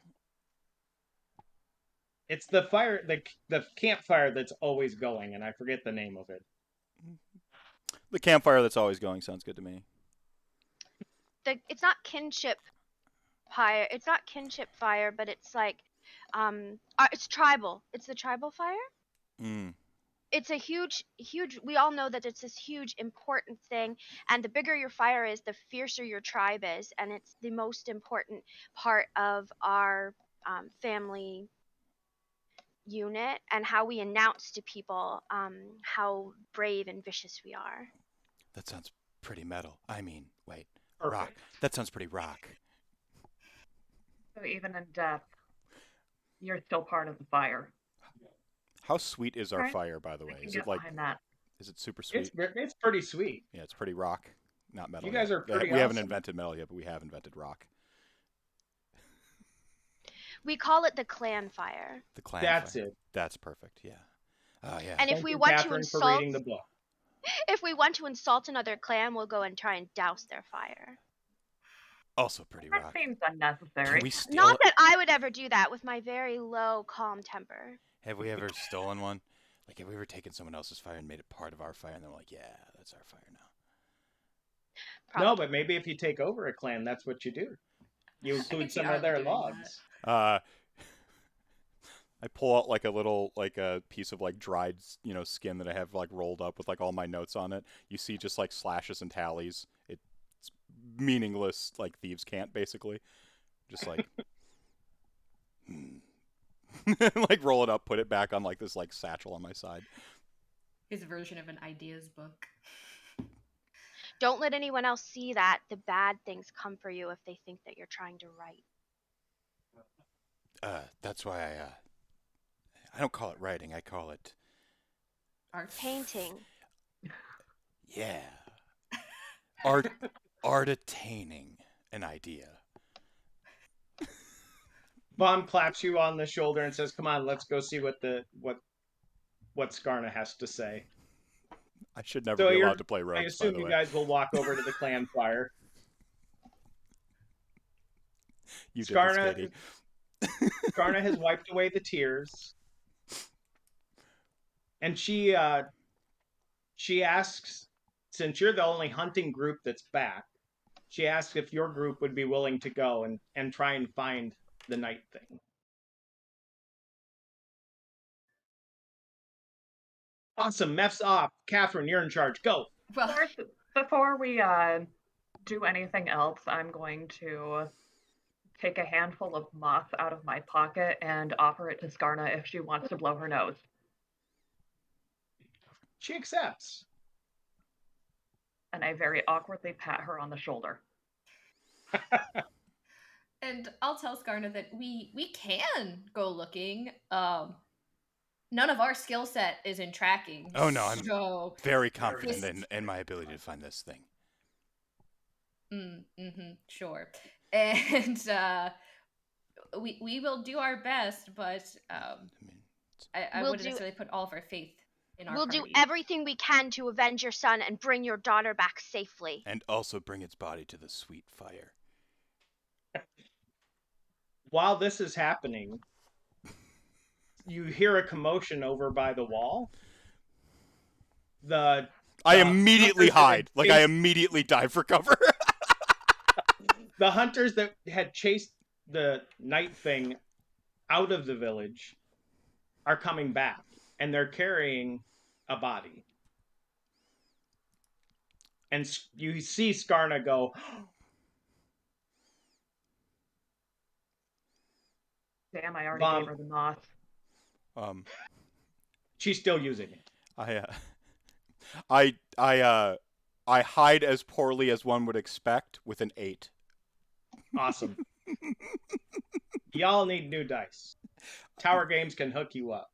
D: It's the fire, the campfire that's always going, and I forget the name of it.
A: The campfire that's always going sounds good to me.
E: It's not kinship fire. It's not kinship fire, but it's like it's tribal. It's the tribal fire.
A: Mm.
E: It's a huge we all know that it's this huge important thing, and the bigger your fire is, the fiercer your tribe is, and it's the most important part of our family unit and how we announce to people how brave and vicious we are.
A: That sounds pretty metal. I mean, wait,
D: Perfect.
A: rock. That sounds pretty rock.
H: So even in death, you're still part of the fire.
A: How sweet is our
H: Right.
A: fire, by the
H: I
A: way?
H: can
A: Is
H: get
A: it like?
H: behind that.
A: Is it super sweet?
D: It's pretty sweet.
A: Yeah, it's pretty rock, not metal.
D: You guys
A: yet.
D: are pretty
A: We haven't
D: awesome.
A: invented metal yet, but we have invented rock.
E: We call it the clan fire.
A: The clan.
D: That's
A: fire.
D: it.
A: That's perfect. Yeah. Oh yeah.
E: And if
D: Thank
E: we
D: you,
E: want to
D: Catherine, for
E: insult
D: reading the book.
E: If we want to insult another clan, we'll go and try and douse their fire.
A: Also pretty
H: That
A: rock.
H: seems
A: Can
H: unnecessary.
A: we steal
E: Not
A: it?
E: that I would ever do that with my very low, calm temper.
A: Have we ever stolen one? Like, have we ever taken someone else's fire and made it part of our fire, and they're like, yeah, that's our fire now?
D: No, but maybe if you take over a clan, that's what you do. You
F: could
D: include
F: see
D: some of
F: Arla
D: their
F: doing
D: logs.
A: I pull out like a little, like a piece of like dried, skin that I have like rolled up with like all my notes on it. You see just like slashes and tallies. It's meaningless, like thieves can't basically. Just like, like roll it up, put it back on like this like satchel on my side.
F: His version of an ideas book.
E: Don't let anyone else see that the bad things come for you if they think that you're trying to write.
A: That's why I don't call it writing. I call it
F: Art.
E: Painting.
A: yeah, art attaining an idea.
D: Von claps you on the shoulder and says, "Come on, let's go see what Skarna has to say."
A: I should never be allowed to play
D: I
A: rogues, by
D: assume
A: the
D: you
A: way.
D: guys will walk over to the clan fire.
A: You did this,
D: Skarna,
A: Katie.
D: Skarna has wiped away the tears, and she asks, since you're the only hunting group that's back, she asks if your group would be willing to go and try and find the night thing. Awesome, Meph's off. Catherine, you're in charge. Go.
F: Well,
H: First, before we do anything else, I'm going to take a handful of moss out of my pocket and offer it to Skarna if she wants to blow her nose.
D: She accepts.
H: And I very awkwardly pat her on the shoulder.
F: and I'll tell Skarna that we can go looking. None of our skill set is in tracking.
A: Oh no, I'm
F: so
A: very confident in my ability to find this thing.
F: Sure. And we will do our best, but I
E: We'll
F: wouldn't
E: do-
F: necessarily put all of our faith in our
E: We'll do
F: party.
E: everything we can to avenge your son and bring your daughter back safely.
A: And also bring its body to the sweet fire.
D: While this is happening, you hear a commotion over by the wall.
A: I immediately
D: hunters that
A: hide. Like, I
D: chased-
A: immediately dive for cover.
D: The hunters that had chased the night thing out of the village are coming back, and they're carrying a body. And you see Skarna go,
H: Damn, I already
D: Mom.
H: gave her the moss.
D: she's still using it.
A: I hide as poorly as one would expect with an 8.
D: Awesome. Y'all need new dice. Tower Games can hook you up.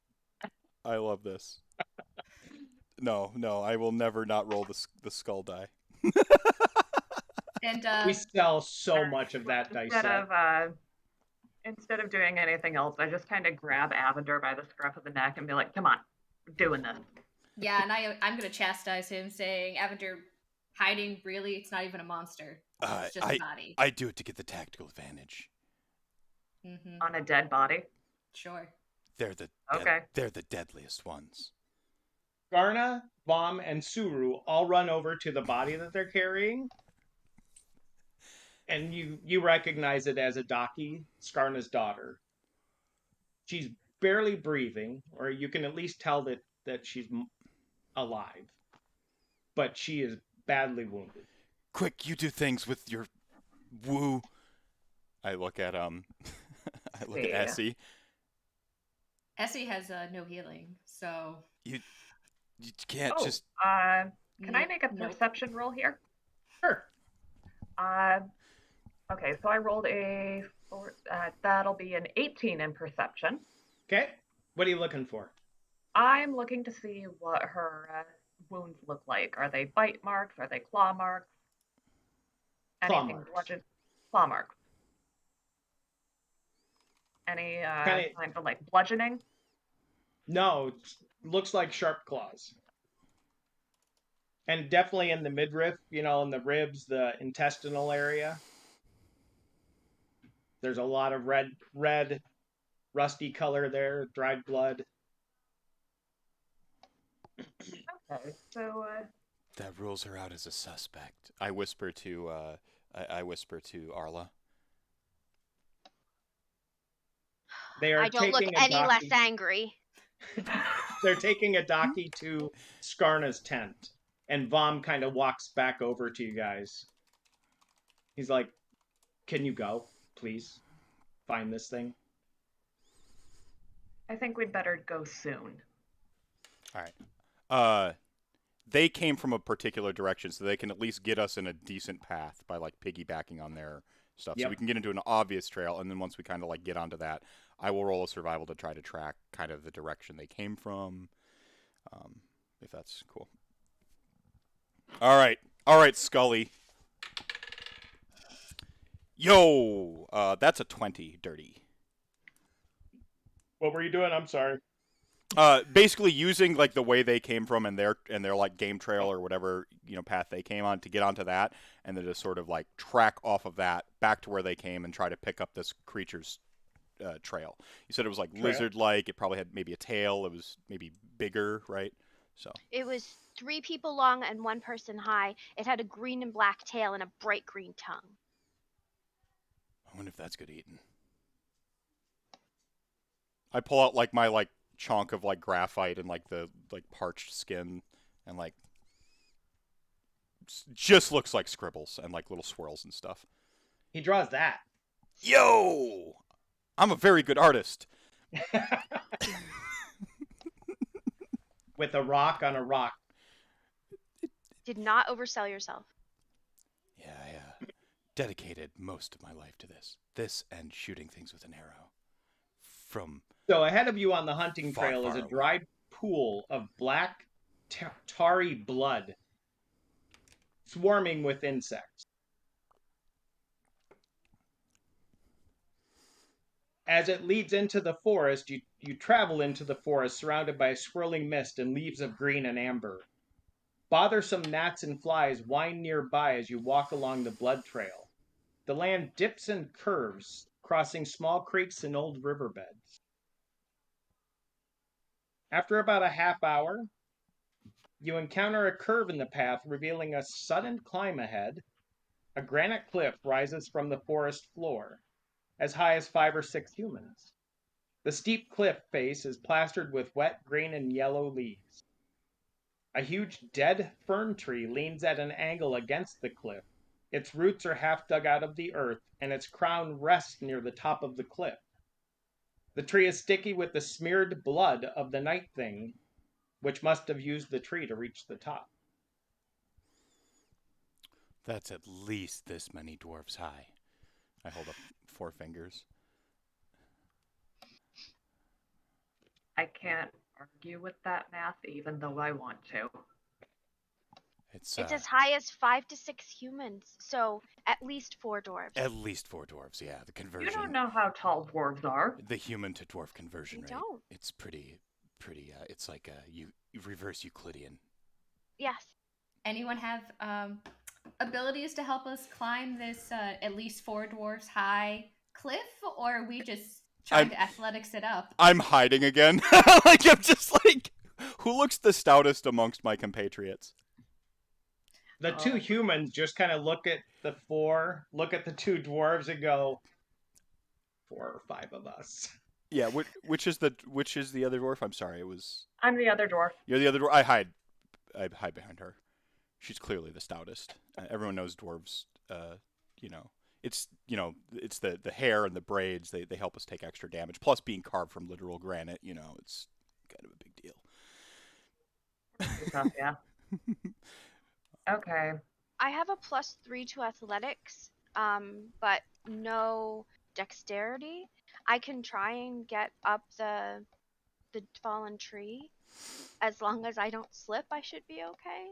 A: I love this. No, I will never not roll the skull die.
F: And
D: We sell so much of that dice set.
H: Instead of doing anything else, I just kind of grab AVNDR by the scruff of the neck and be like, "Come on, we're doing this."
F: yeah, and I'm gonna chastise him, saying, "AVNDR, hiding really? It's not even a monster. It's just a body."
A: I do it to get the tactical advantage.
H: On a dead body.
F: Sure.
A: They're the deadliest ones.
D: Skarna, Vom, and Suru all run over to the body that they're carrying. And you recognize it as Adaki, Skarna's daughter. She's barely breathing, or you can at least tell that she's alive. But she is badly wounded.
A: Quick, you do things with your woo. I look at Essie.
F: Essie has no healing, so
A: You can't just.
H: Can I make a
F: Nope.
H: perception roll here?
D: Sure.
H: Okay, so I rolled a 4. That'll be an 18 in perception.
D: Okay. What are you looking for?
H: I'm looking to see what her wounds look like. Are they bite marks? Are they claw marks?
D: Claw
H: Anything
D: marks.
H: bludgeon? Claw marks. Any signs of like bludgeoning?
D: No, it looks like sharp claws. And definitely in the midriff, in the ribs, the intestinal area. There's a lot of red, rusty color there, dried blood.
H: Okay, so
A: That rules her out as a suspect. I whisper to Arla.
D: They are
E: I don't look
D: taking a
E: any less
D: docky.
E: angry.
D: They're taking a docky to Skarna's tent, and Vom kind of walks back over to you guys. He's like, "Can you go, please? Find this thing."
H: I think we'd better go soon.
A: All right. They came from a particular direction, so they can at least get us in a decent path by like piggybacking on their stuff. So
D: Yep.
A: we can get into an obvious trail, and then once we kind of like get onto that, I will roll a survival to try to track kind of the direction they came from, if that's cool. All right, Scully. Yo, that's a 20, dirty.
D: What were you doing? I'm sorry.
A: Basically using like the way they came from and their like game trail or whatever path they came on to get onto that, and then just sort of like track off of that back to where they came and try to pick up this creature's trail. You said it was like lizard-like. It probably had maybe a tail. It was maybe bigger, right? So
E: It was 3 people long and 1 person high. It had a green and black tail and a bright green tongue.
A: I wonder if that's good eating. I pull out like my like chunk of like graphite and like the like parched skin and like just looks like scribbles and like little swirls and stuff.
D: He draws that.
A: Yo, I'm a very good artist.
D: With a rock on a rock.
E: Did not oversell yourself.
A: Yeah, I dedicated most of my life to this. This and shooting things with an arrow.
D: So ahead of you on the hunting
A: Far,
D: trail is
A: far
D: a
A: away.
D: dried pool of black, tarry blood, swarming with insects. As it leads into the forest, you travel into the forest surrounded by a swirling mist and leaves of green and amber. Bothersome gnats and flies wind nearby as you walk along the blood trail. The land dips and curves, crossing small creeks and old riverbeds. After about a half hour, you encounter a curve in the path, revealing a sudden climb ahead. A granite cliff rises from the forest floor, as high as 5 or 6 humans. The steep cliff face is plastered with wet green and yellow leaves. A huge dead fern tree leans at an angle against the cliff. Its roots are half dug out of the earth, and its crown rests near the top of the cliff. The tree is sticky with the smeared blood of the night thing, which must have used the tree to reach the top.
A: That's at least this many dwarves high. I hold up 4 fingers.
H: I can't argue with that math, even though I want to.
A: It's
E: It's as high as 5 to 6 humans, so at least 4 dwarves.
A: at least 4 dwarves. Yeah, the conversion.
H: You don't know how tall dwarves are.
A: The human to dwarf conversion
E: We
A: rate.
E: don't.
A: It's pretty. It's like reverse Euclidean.
E: Yes.
F: Anyone have abilities to help us climb this at least 4 dwarfs high cliff, or are we just trying to athletics it up?
A: I'm hiding again. Like I'm just like, who looks the stoutest amongst my compatriots?
D: The 2 humans just kind of look at the 2 dwarves and go, 4 or 5 of us.
A: Yeah, which is the other dwarf? I'm sorry, it was.
H: I'm the other dwarf.
A: You're the other dwarf. I hide behind her. She's clearly the stoutest. Everyone knows dwarves. It's it's the hair and the braids. They help us take extra damage. Plus, being carved from literal granite, it's kind of a big deal.
H: Tough, yeah. Okay.
E: I have a +3 to athletics, but no dexterity. I can try and get up the fallen tree. As long as I don't slip, I should be okay.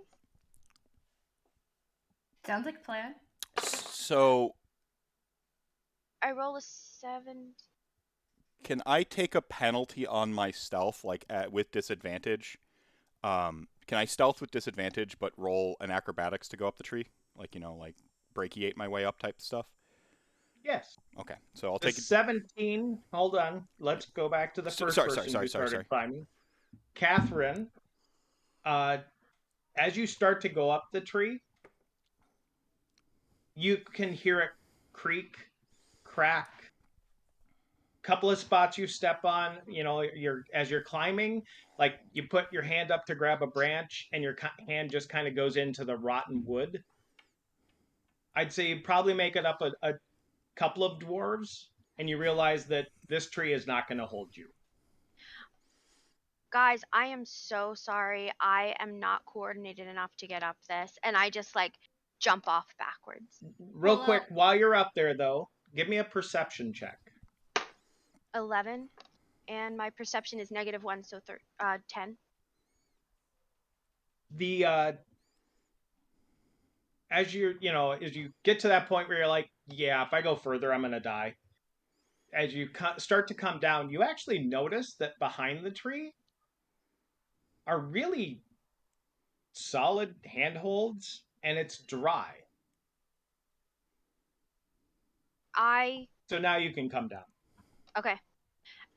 F: Sounds like a plan.
A: So,
E: I roll a 7.
A: can I take a penalty on my stealth, like with disadvantage, Can I stealth with disadvantage, but roll an acrobatics to go up the tree? Like, like brachiate my way up type stuff?
D: Yes.
A: Okay, so I'll
D: The
A: take it.
D: 17. Hold on. Let's go back to the first person who started climbing. Katherine, as you start to go up the tree, you can hear it creak, crack. Couple of spots you step on, as you're climbing, like you put your hand up to grab a branch and your hand just kind of goes into the rotten wood. I'd say you probably make it up a couple of dwarves, and you realize that this tree is not going to hold you.
E: Guys, I am so sorry. I am not coordinated enough to get up this, and I just jump off backwards.
D: Real quick, while you're up there though, give me a perception check.
E: 11, and my perception is -1, so 10.
D: As you get to that point where you're like, yeah, if I go further, I'm gonna die. As you start to come down, you actually notice that behind the tree are really solid handholds, and it's dry. So now you can come down.
E: Okay.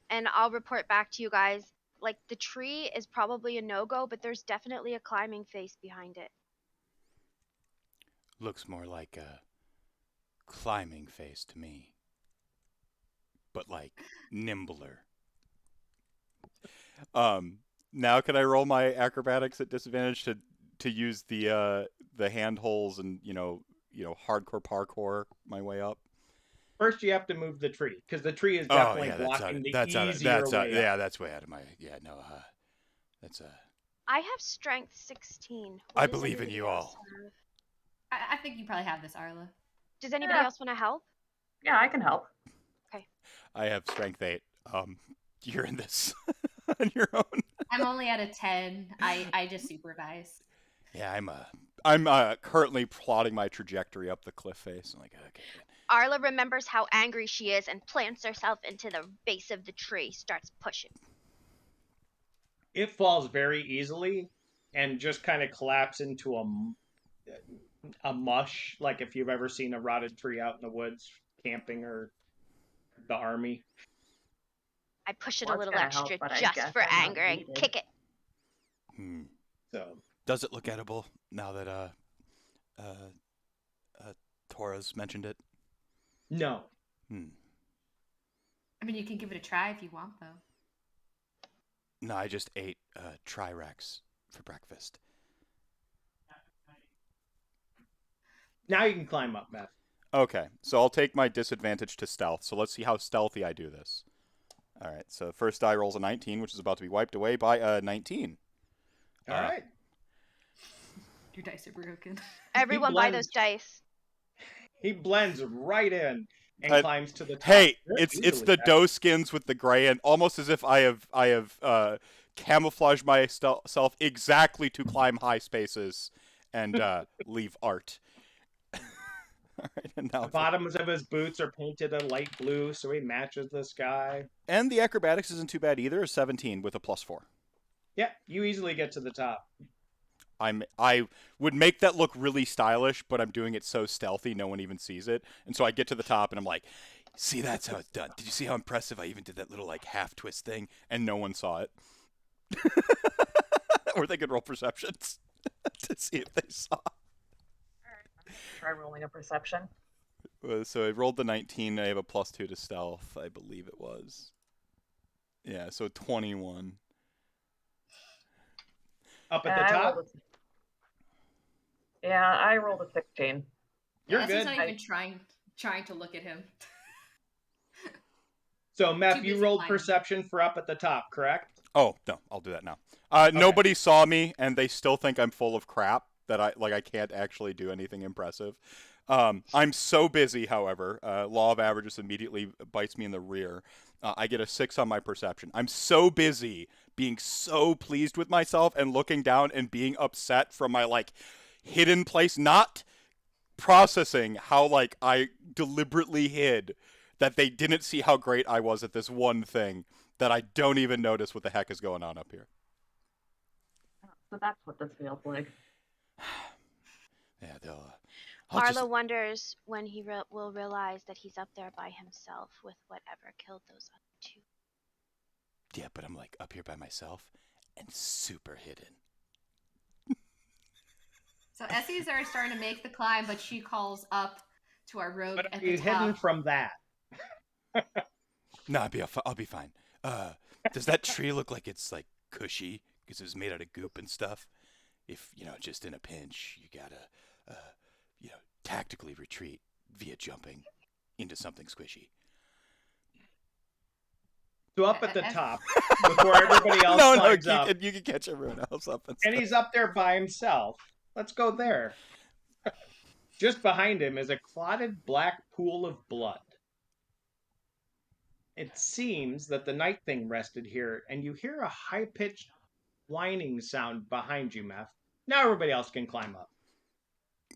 E: And I'll report back to you guys. The tree is probably a no-go, but there's definitely a climbing face behind it.
A: Looks more like a climbing face to me, but nimbler. Now can I roll my acrobatics at disadvantage to use the handholds and hardcore parkour my way up?
D: First, you have to move the tree because the tree is definitely blocking the easier way up.
A: Yeah, that's way out of my. Yeah, no. That's
E: I have strength 16.
A: I believe in you all.
F: I think you probably have this, Arla.
E: Does anybody else want to help?
H: Yeah, I can help.
E: Okay.
A: I have strength 8. You're in this on your own.
F: I'm only at a 10. I just supervise.
A: Yeah, I'm currently plotting my trajectory up the cliff face. I'm like, okay.
E: Arla remembers how angry she is and plants herself into the base of the tree, starts pushing.
D: It falls very easily and just kind of collapses into a mush, like if you've ever seen a rotted tree out in the woods camping or the army.
E: I push it a little extra just for anger and kick it.
D: So,
A: does it look edible now that Tora's mentioned it?
D: No.
F: I mean, you can give it a try if you want, though.
A: No, I just ate Tri-Rex for breakfast.
D: Now you can climb up, Meth.
A: Okay, so I'll take my disadvantage to stealth. So let's see how stealthy I do this. All right, so first die rolls a 19, which is about to be wiped away by a 19.
D: All right.
F: Your dice are broken.
E: Everyone buy those dice.
D: He blends right in and climbs to the top.
A: Hey, it's the dough skins with the gray, and almost as if I have camouflaged myself exactly to climb high spaces and leave art. All right, and now
D: the bottoms of his boots are painted a light blue, so he matches the sky.
A: And the acrobatics isn't too bad either, a 17 with a +4.
D: Yeah, you easily get to the top.
A: I would make that look really stylish, but I'm doing it so stealthy no one even sees it. And so I get to the top and I'm like, see, that's how it's done. Did you see how impressive I even did that little half twist thing? And no one saw it. Or they could roll perceptions to see if they saw.
H: Try rolling a perception.
A: So I rolled the 19. I have a +2 to stealth, I believe it was. Yeah, so 21.
D: Up at the top?
H: I rolled a 16.
D: You're good.
F: He's not even trying to look at him.
D: So, Meph, you rolled perception for up at the top, correct?
A: Oh, no, I'll do that now. Okay. Nobody saw me, and they still think I'm full of crap that I can't actually do anything impressive. I'm so busy, however, law of averages immediately bites me in the rear. I get a 6 on my perception. I'm so busy being so pleased with myself and looking down and being upset from my hidden place, not processing how I deliberately hid, that they didn't see how great I was at this one thing, that I don't even notice what the heck is going on up here.
H: So that's what this feels like.
A: Yeah, they'll. I'll
E: Arla
A: just.
E: wonders when he will realize that he's up there by himself with whatever killed those other two.
A: Yeah, but I'm like up here by myself and super hidden.
F: So Essie's are starting to make the climb, but she calls up to our rogue
D: But
F: at
D: are
F: the
D: you hidden
F: top.
D: from that?
A: No, I'll be fine. Does that tree look like it's like cushy because it was made out of goop and stuff? If just in a pinch, you gotta, tactically retreat via jumping into something squishy.
D: So up at the top, before everybody else climbs up,
A: you can catch everyone else up
D: and he's up there by himself. Let's go there. Just behind him is a clotted black pool of blood. It seems that the night thing rested here, and you hear a high-pitched whining sound behind you, Meph. Now everybody else can climb up.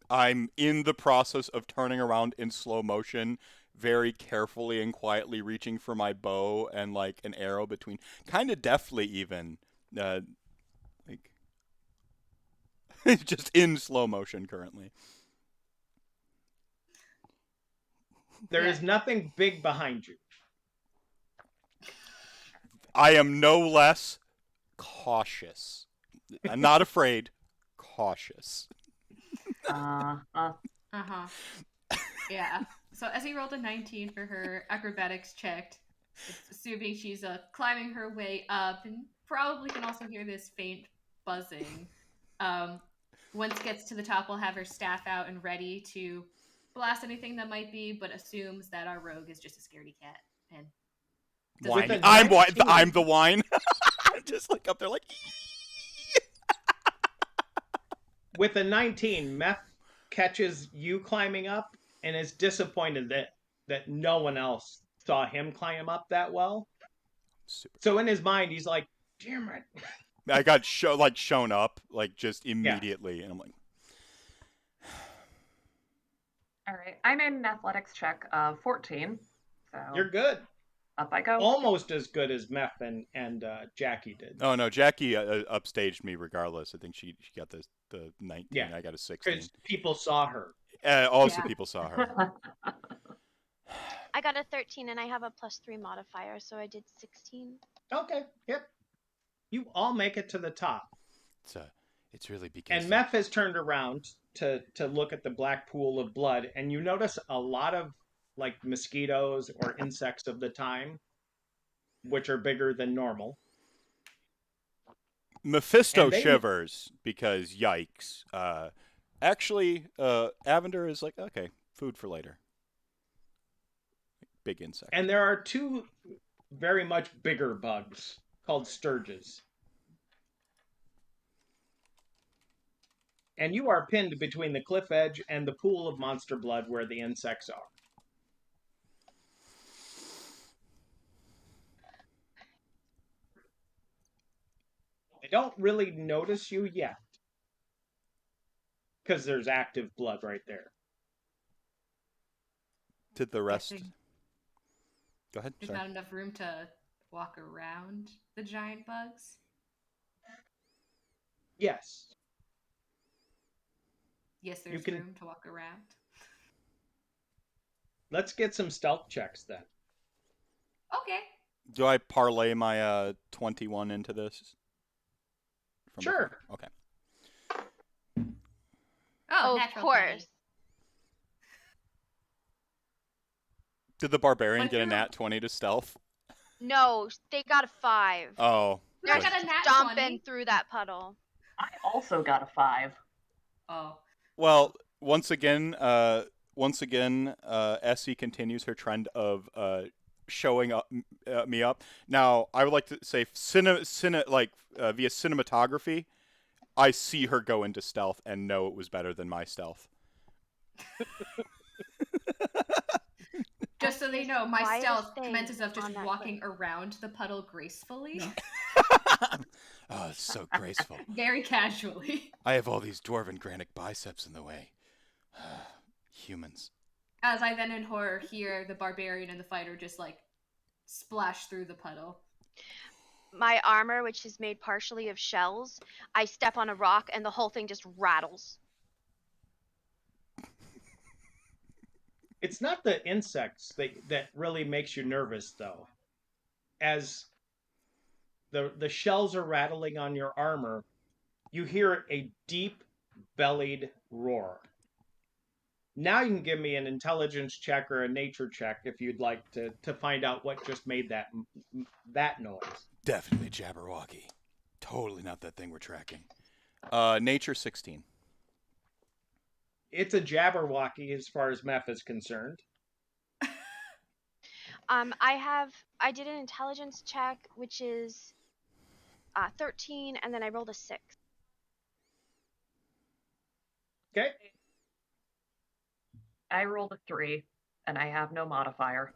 A: I'm in the process of turning around in slow motion, very carefully and quietly reaching for my bow and like an arrow between, kind of deftly even, like just in slow motion currently.
D: There is nothing big behind you.
A: I am no less cautious. I'm not afraid, cautious.
F: Uh-huh. Yeah. So Essie rolled a 19 for her acrobatics check. It's assuming she's climbing her way up and probably can also hear this faint buzzing. Once gets to the top, we'll have her staff out and ready to blast anything that might be, but assumes that our rogue is just a scaredy cat. And
A: Whiny. I'm the whine. Just like up there like...
D: With a 19, Meph catches you climbing up and is disappointed that no one else saw him climb up that well.
A: Super.
D: So in his mind, he's like, damn it.
A: I got shown up like just immediately, and I'm like...
H: All right. I made an athletics check of 14. So
D: You're good.
H: Up I go.
D: Almost as good as Meph and Jackie did.
A: Oh no, Jackie upstaged me regardless. I think she got the 19.
D: Yeah.
A: I got a 16.
D: Because people saw her.
A: People saw her.
E: I got a 13 and I have a +3 modifier, so I did 16.
D: Okay, yep. You all make it to the top.
A: It's really because...
D: And Meph has turned around to look at the black pool of blood, and you notice a lot of like mosquitoes or insects of the time, which are bigger than normal.
A: Mephisto shivers because yikes. Actually, AVNDR is like, okay, food for later. Big insect.
D: And there are two very much bigger bugs called sturges. And you are pinned between the cliff edge and the pool of monster blood where the insects are. They don't really notice you yet, because there's active blood right there.
A: Did the rest... Go ahead.
F: There's
A: sorry.
F: not enough room to walk around the giant bugs?
D: Yes.
F: Yes, there's room to walk around.
D: Let's get some stealth checks then.
F: Okay.
A: Do I parlay my 21 into this?
D: Sure.
A: Okay.
F: Oh,
E: of course.
A: Did the barbarian get a nat 20 to stealth?
E: No, they got a 5.
A: Oh.
E: They're
F: I got a nat
E: stomping
F: 20.
E: through that puddle.
H: I also got a 5.
F: Oh.
A: Well, once again, Essie continues her trend of showing up me up. Now, I would like to say, via cinematography, I see her go into stealth and know it was better than my stealth.
F: Just so they know, my
E: Quietest
F: stealth
E: thing
F: commences of just
E: on that
F: walking
E: cliff.
F: around the puddle gracefully.
A: Oh, it's so graceful.
F: Very casually.
A: I have all these dwarven granite biceps in the way. Humans.
F: As I then in horror hear the barbarian and the fighter just like splash through the puddle.
E: my armor, which is made partially of shells, I step on a rock and the whole thing just rattles.
D: It's not the insects that really makes you nervous, though. As the shells are rattling on your armor, you hear a deep-bellied roar. Now you can give me an intelligence check or a nature check if you'd like to find out what just made that noise.
A: Definitely Jabberwocky. Totally not that thing we're tracking. Nature 16.
D: It's a Jabberwocky as far as Meph is concerned.
E: I did an intelligence check, which is 13, and then I rolled a 6.
D: Okay.
H: I rolled a 3, and I have no modifier.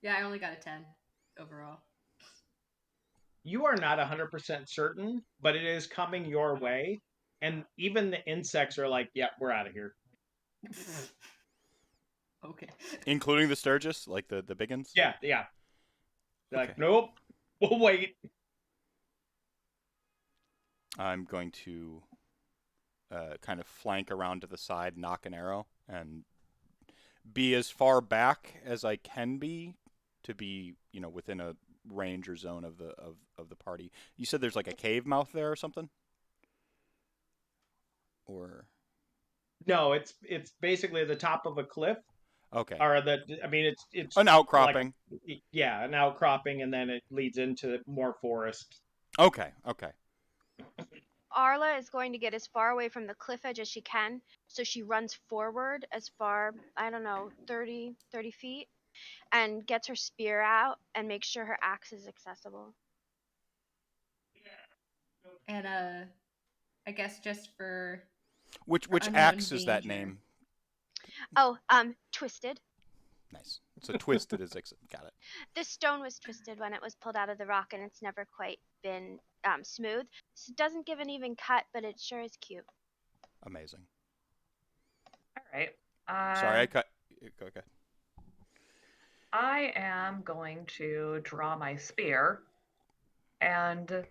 F: Yeah, I only got a 10 overall.
D: You are not 100% certain, but it is coming your way. And even the insects are like, yeah, we're out of here.
F: Okay.
A: Including the Sturgis, like the big ones?
D: Yeah. They're
A: Okay.
D: like, nope, we'll wait.
A: I'm going to kind of flank around to the side, knock an arrow, and be as far back as I can be to be, within a range or zone of the party. You said there's like a cave mouth there or something? Or
D: No, it's basically the top of a cliff.
A: okay.
D: Or it's
A: An outcropping.
D: Like, yeah, an outcropping, and then it leads into more forest.
A: Okay.
E: Arla is going to get as far away from the cliff edge as she can, so she runs forward as far, 30 feet, and gets her spear out and makes sure her axe is accessible.
F: And I guess just for
A: Which
F: unknown
A: axe is that
F: danger.
A: name?
E: Oh, Twisted.
A: Nice. So twisted is got it.
E: This stone was twisted when it was pulled out of the rock, and it's never quite been smooth. So it doesn't give an even cut, but it sure is cute.
A: Amazing.
H: All right.
A: Sorry, I cut. Go ahead.
H: I am going to draw my spear, and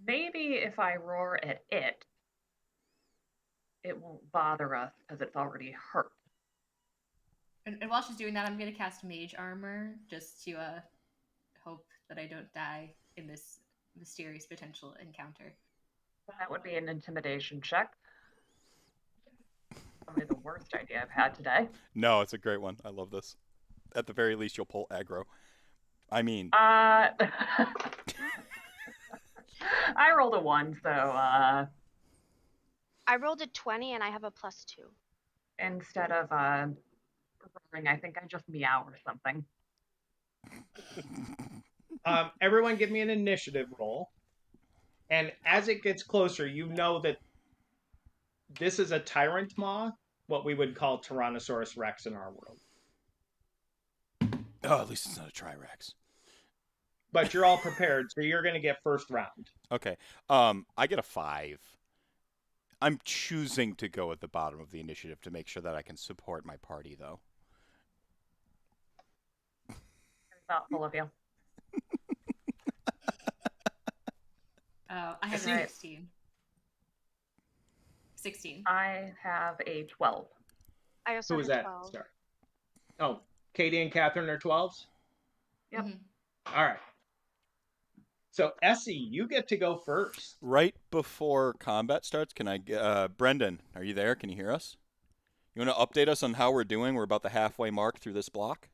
H: maybe if I roar at it, it won't bother us because it's already hurt.
F: and while she's doing that, I'm gonna cast Mage Armor just to hope that I don't die in this mysterious potential encounter.
H: That would be an intimidation check. Probably the worst idea I've had today.
A: No, it's a great one. I love this. At the very least, you'll pull aggro. I mean,
H: I rolled a 1, so
E: I rolled a 20, and I have a +2.
H: instead of roaring, I think I just meow or something.
D: Everyone give me an initiative roll. And as it gets closer, you know that this is a tyrant maw, what we would call Tyrannosaurus Rex in our world.
A: oh, at least it's not a Trirex.
D: But you're all prepared, so you're going to get first round.
A: Okay. I get a 5. I'm choosing to go at the bottom of the initiative to make sure that I can support my party, though.
H: Very thoughtful of you.
F: I have
D: Essie?
F: 16. 16.
H: I have a 12.
E: I also
D: Who
E: have
D: was
E: a
D: that?
E: 12.
D: Sorry. Oh, Katie and Catherine are 12s?
H: Yep.
F: Mhm.
D: All right. So, Essie, you get to go first.
A: Right before combat starts, can I Brendan, are you there? Can you hear us? You want to update us on how we're doing? We're about the halfway mark through this block.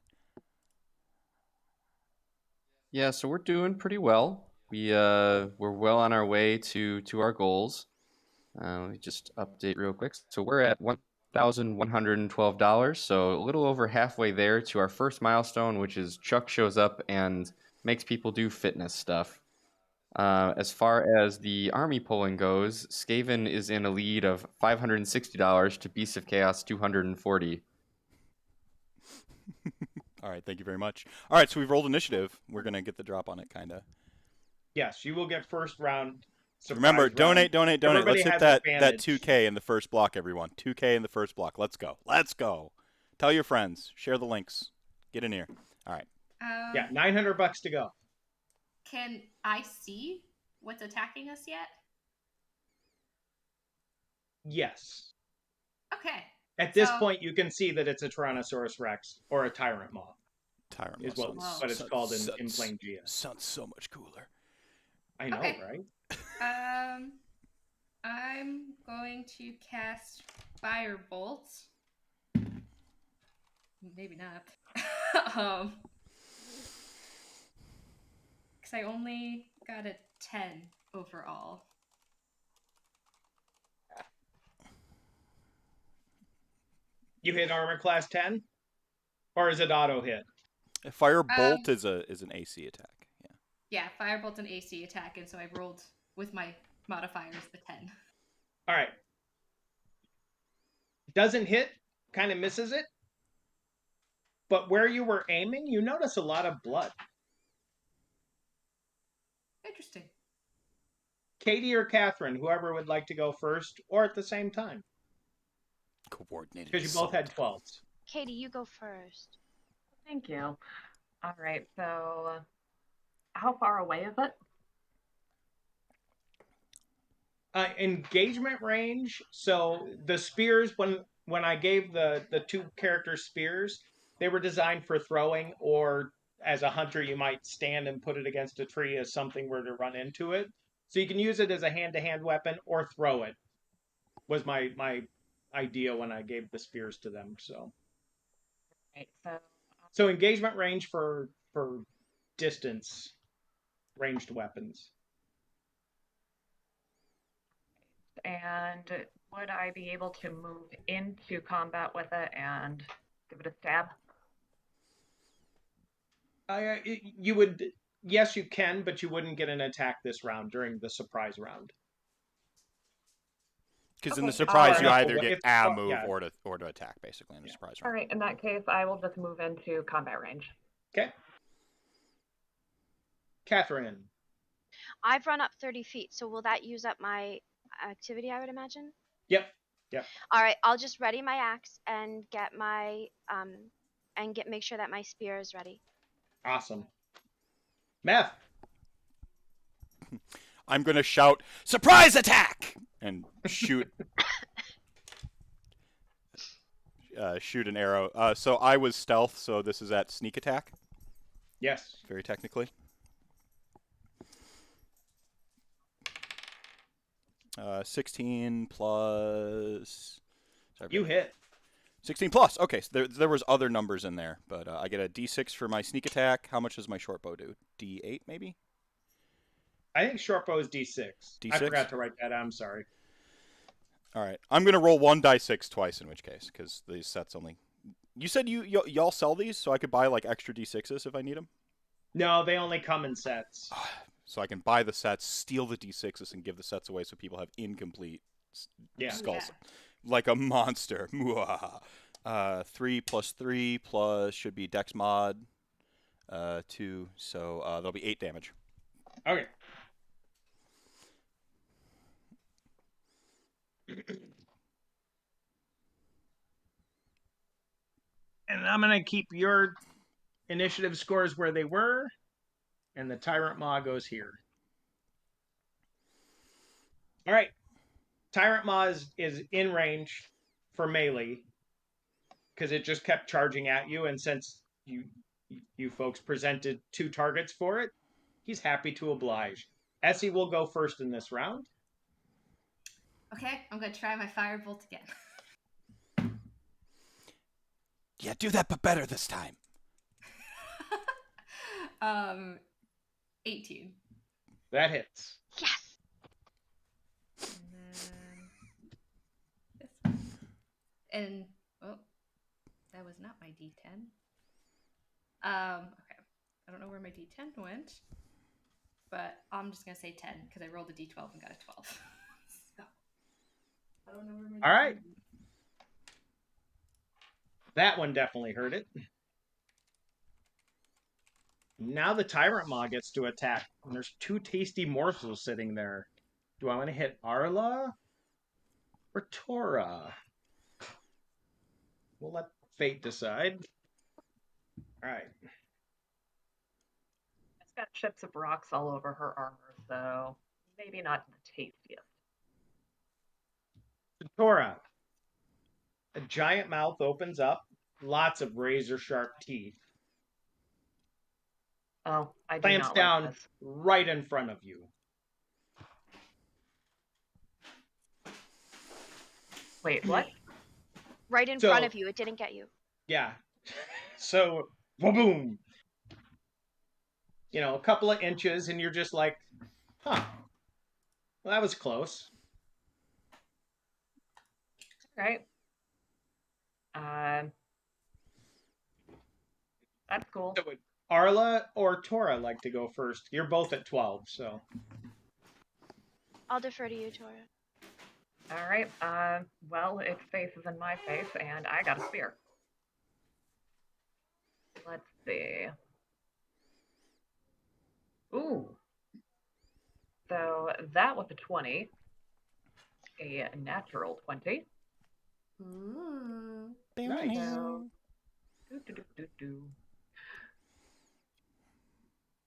I: Yeah, so we're doing pretty well. We're well on our way to our goals. Let me just update real quick. So we're at $1,112, so a little over halfway there to our first milestone, which is Chuck shows up and makes people do fitness stuff. As far as the army polling goes, Skaven is in a lead of $560 to Beasts of Chaos 240.
A: All right, thank you very much. All right, so we've rolled initiative. We're going to get the drop on it, kind of.
D: Yes, you will get first round.
A: Remember,
D: round.
A: donate.
D: Everybody
A: Let's hit
D: has
A: that
D: advantage.
A: 2K in the first block, everyone. 2K in the first block. Let's go. Tell your friends. Share the links. Get in here. All right.
D: Yeah, $900 to go.
F: Can I see what's attacking us yet?
D: Yes.
F: Okay.
D: At this
F: So-
D: point, you can see that it's a Tyrannosaurus Rex or a Tyrant Moth.
A: Tyrant
D: Is
A: Moth
D: what it's called in Planegea.
A: Sounds so much cooler.
D: I know,
F: Okay.
D: right?
F: I'm going to cast Firebolt. Maybe not. Because I only got a 10 overall.
D: You hit armor class 10? Or is it auto hit?
A: Firebolt is an AC attack. Yeah.
F: Yeah, Firebolt's an AC attack, and so I rolled with my modifiers the 10.
D: All right. Doesn't hit, kind of misses it. But where you were aiming, you notice a lot of blood.
F: Interesting.
D: Katie or Catherine, whoever would like to go first, or at the same time.
A: Coordinated.
D: Because you both had 12s.
E: Katie, you go first.
H: Thank you. All right, so how far away is it?
D: Engagement range. So the spears, when I gave the two character spears, they were designed for throwing, or as a hunter, you might stand and put it against a tree as something were to run into it. So you can use it as a hand-to-hand weapon or throw it. Was my idea when I gave the spears to them. So.
H: Right,
D: So engagement range for distance ranged weapons.
H: And would I be able to move into combat with it and give it a stab?
D: You would, yes, you can, but you wouldn't get an attack this round during the surprise round.
A: Because
H: Okay.
A: in the surprise, you
D: Or
A: either get a move
D: yeah.
A: or to attack, basically, in a surprise
H: All
A: round.
H: right, in that case, I will just move into combat range.
D: Okay. Catherine.
E: I've run up 30 feet, so will that use up my activity, I would imagine?
D: Yep.
E: All right, I'll just ready my axe and get my make sure that my spear is ready.
D: Awesome. Meph.
A: I'm going to shout, "Surprise attack!" and shoot shoot an arrow. So I was stealth, so this is at sneak attack.
D: Yes.
A: Very technically. 16 plus... Sorry,
D: You hit.
A: 16 plus. Okay, so there was other numbers in there, but I get a D6 for my sneak attack. How much does my short bow do? D8 maybe?
D: I think short bow is D6.
A: D6?
D: I forgot to write that. I'm sorry.
A: All right. I'm going to roll one die 6 twice in which case, because these sets only... You said y'all sell these, so I could buy like extra D6s if I need them?
D: No, they only come in sets.
A: So I can buy the sets, steal the D6s, and give the sets away so people have incomplete skulls.
F: Yeah.
A: Like a monster. 3 plus 3 plus should be Dex mod 2, so there'll be 8 damage.
D: Okay. And I'm going to keep your initiative scores where they were, and the Tyrant Maw goes here. All right. Tyrant Maw is in range for melee because it just kept charging at you, and since you folks presented 2 targets for it, he's happy to oblige. Essie will go first in this round.
F: Okay, I'm going to try my Firebolt again.
A: Yeah, do that, but better this time.
F: 18.
D: That hits.
E: Yes.
F: And then this one. And oh, that was not my D10. Okay. I don't know where my D10 went, but I'm just gonna say 10 because I rolled a D12 and got a 12. So I don't know where my
D: All
F: D10
D: right.
F: went.
D: That one definitely hurt it. Now the Tyrant Maw gets to attack. And there's 2 tasty morsels sitting there. Do I want to hit Arla or Tora? We'll let fate decide. All right.
H: got chips of rocks all over her armor, so maybe not the tastiest.
D: Tora, a giant mouth opens up, lots of razor sharp teeth,
H: Oh, I do
D: clamps
H: not
D: down
H: like this.
D: right in front of you.
H: Wait, what?
E: Right in front of you. It didn't get you.
D: Yeah. So, boom. You know, a couple of inches, and you're just like, huh. Well, that was close.
H: Right. That's cool.
D: So would Arla or Tora like to go first? You're both at 12, so.
E: I'll defer to you, Tora.
H: All right. Well, its face is in my face, and I got a spear. Let's see. Ooh. So that was a 20. A natural 20.
F: Ooh.
D: Nice.
H: So, do.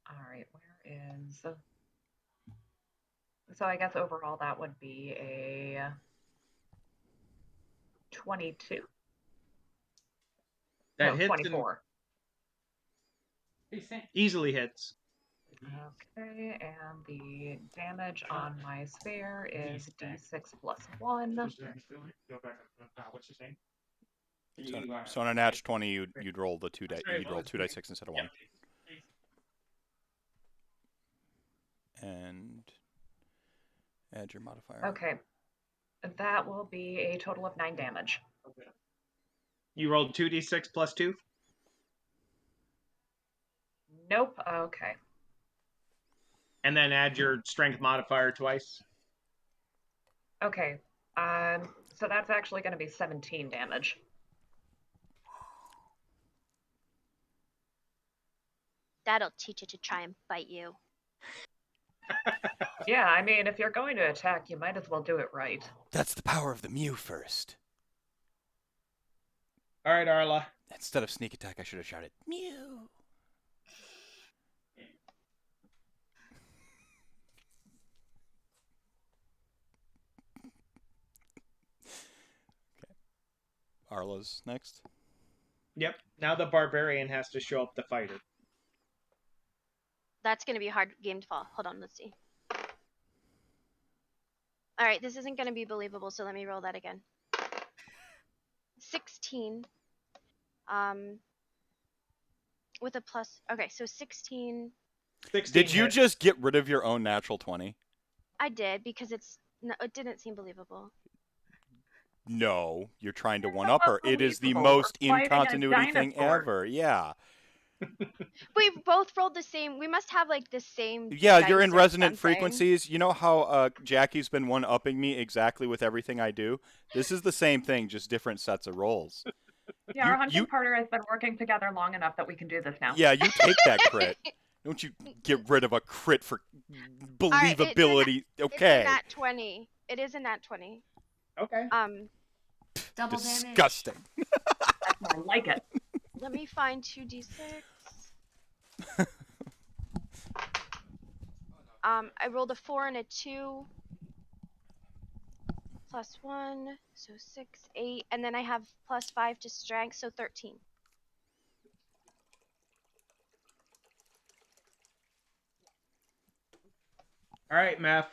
H: All right, where is... So I guess overall that would be a 22.
D: That
H: No,
D: hits
H: 24.
D: Easily hits.
H: Okay, and the damage on my sphere is d6 plus 1.
A: So on a natch 20, you'd roll the you'd roll 2d6 instead of 1. And add your modifier.
H: Okay, that will be a total of 9 damage.
D: You rolled 2d6 plus 2?
H: Nope, okay.
D: And then add your strength modifier twice.
H: Okay, so that's actually going to be 17 damage.
E: That'll teach it to try and bite you.
H: Yeah, I mean, if you're going to attack, you might as well do it right.
A: That's the power of the Mew first.
D: All right, Arla.
A: Instead of sneak attack, I should have shouted, Mew. Okay. Arla's next.
D: Yep. Now the barbarian has to show up the fighter.
E: That's going to be a hard game to follow. Hold on, let's see. All right, this isn't going to be believable, so let me roll that again. 16. With a plus. Okay, so 16.
D: 16
A: Did you
D: hits.
A: just get rid of your own natural 20?
E: I did because it didn't seem believable.
A: No, you're trying to one-up her. It is the
H: Unbelievable.
A: most
H: We're fighting a
A: in-continuity thing
H: dinosaur.
A: ever. Yeah.
E: We both rolled the same. We must have like the same.
A: Yeah, you're
E: dice
A: in
E: or
A: resonant
E: something.
A: frequencies. You know how Jackie's been one-upping me exactly with everything I do? This is the same thing, just different sets of rolls.
H: Yeah, our hunting partner has been working together long enough that we can do this now.
A: Yeah, you take that crit. Don't you get rid of a crit for believability. Okay.
E: It's in that 20. It is in that 20.
D: Okay.
F: Double damage.
A: Disgusting.
H: That's more like it.
E: Let me find 2d6. I rolled a 4 and a 2. Plus 1, so 6, 8, and then I have plus 5 to strength, so 13.
D: All right, Meph.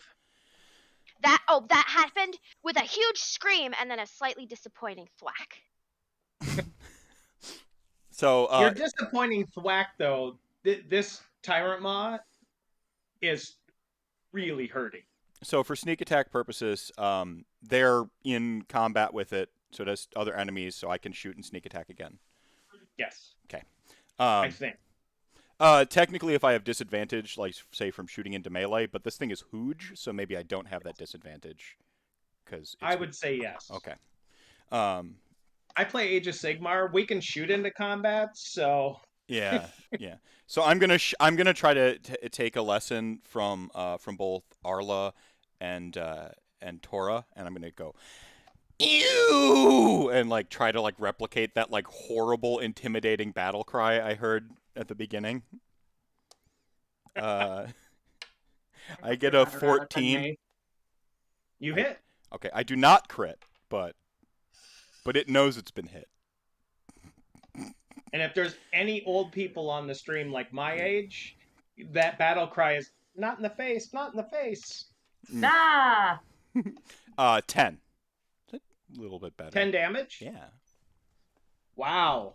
E: That happened with a huge scream and then a slightly disappointing thwack.
A: So
D: Your disappointing thwack, though, this Tyrant Maw is really hurting.
A: So for sneak attack purposes, they're in combat with it, so does other enemies, so I can shoot and sneak attack again.
D: Yes.
A: Okay.
D: I think.
A: Technically, if I have disadvantage, like say from shooting into melee, but this thing is huge, so maybe I don't have that disadvantage.
D: I would say yes.
A: Okay.
D: I play Age of Sigmar. We can shoot into combat, so
A: Yeah, yeah. So I'm gonna try to take a lesson from both Arla and Tora, and I'm gonna go ew and like try to like replicate that like horrible, intimidating battle cry I heard at the beginning. I
H: If
A: get
H: you're
A: a
H: better at it than
A: 14.
H: me.
D: You
A: I-
D: hit.
A: Okay, I do not crit, but it knows it's been hit.
D: And if there's any old people on the stream like my age, that battle cry is not in the face, not in the face.
H: Ah!
A: 10. A little bit better.
D: 10 damage?
A: Yeah.
D: Wow.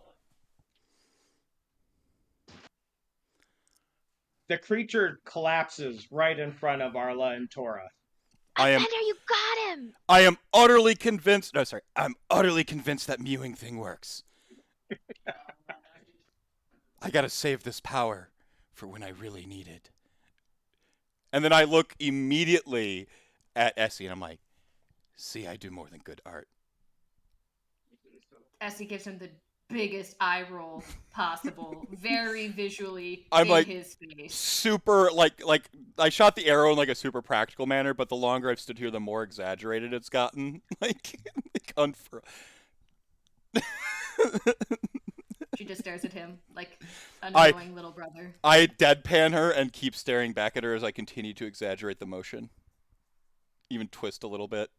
D: The creature collapses right in front of Arla and Tora.
A: I am-
E: Offender, you got him!
A: I am utterly convinced. No, sorry. I'm utterly convinced that mewing thing works. I gotta save this power for when I really need it. And then I look immediately at Essie and I'm like, see, I do more than good art.
F: Essie gives him the biggest eye roll possible, very visually
A: I'm
F: in
A: like,
F: his face.
A: Super, like I shot the arrow in like a super practical manner, but the longer I've stood here, the more exaggerated it's gotten. Like
F: She just stares at him like a knowing little brother.
A: I deadpan her and keep staring back at her as I continue to exaggerate the motion. Even twist a little bit.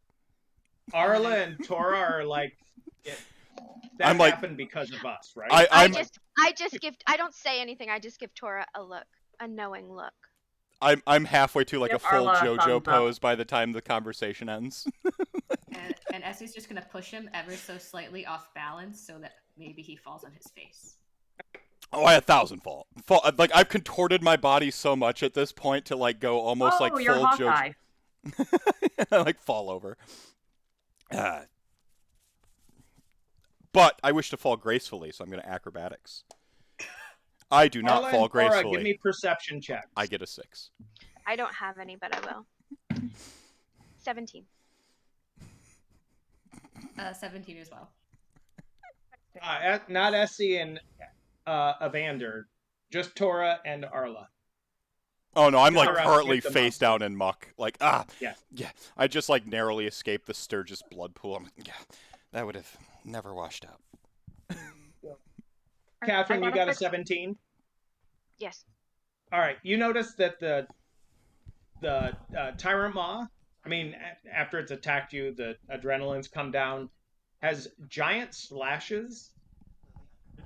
D: Arla and Tora are like, that
A: I'm like-
D: happened because of us, right?
E: I don't say anything. I just give Tora a look, a knowing look.
A: I'm halfway to like
H: Give
A: a full
H: Arla a thumbs
A: JoJo
H: up.
A: pose by the time the conversation ends.
F: And Essie's just gonna push him ever so slightly off balance so that maybe he falls on his face.
A: Oh, I 1,000 fall. Like I've contorted my body so much at this point to like go almost
H: Oh,
A: like
H: you're
A: full
H: Hawkeye.
A: JoJo. I like fall over. But I wish to fall gracefully, so I'm going to acrobatics. I do not
D: Arla
A: fall
D: and Tora,
A: gracefully.
D: give me perception checks.
A: I get a 6.
E: I don't have any, but I will. 17.
F: 17 as well.
D: Not Essie and Evander, just Tora and Arla.
A: Oh no, I'm like
D: Around
A: currently
D: hit the
A: face
D: monster.
A: down in muck. Like
D: Yeah.
A: I just like narrowly escaped the Sturgis blood pool. That would have never washed out.
D: Catherine,
H: I
D: you got a
H: fix-
D: 17?
E: Yes.
D: All right. You notice that the Tyrant Maw, after it's attacked you, the adrenaline's come down, has giant slashes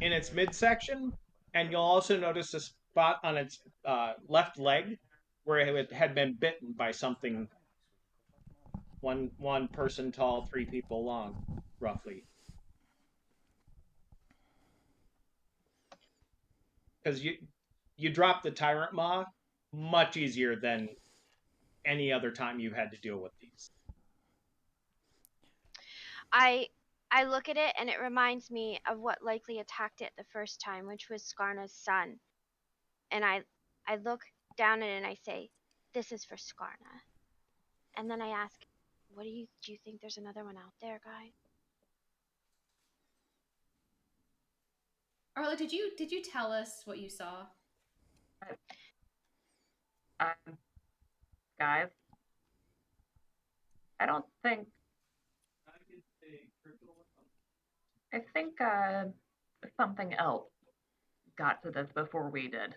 D: in its midsection, and you'll also notice a spot on its left leg where it had been bitten by something one person tall, 3 people long, roughly. Because you drop the Tyrant Maw much easier than any other time you've had to deal with these.
E: I look at it and it reminds me of what likely attacked it the first time, which was Skarna's son. And I look down at it and I say, "This is for Skarna." And then I ask, do you think there's another one out there, guy?"
F: Arla, did you tell us what you saw?
H: Guys, I don't think. I think something else got to this before we did.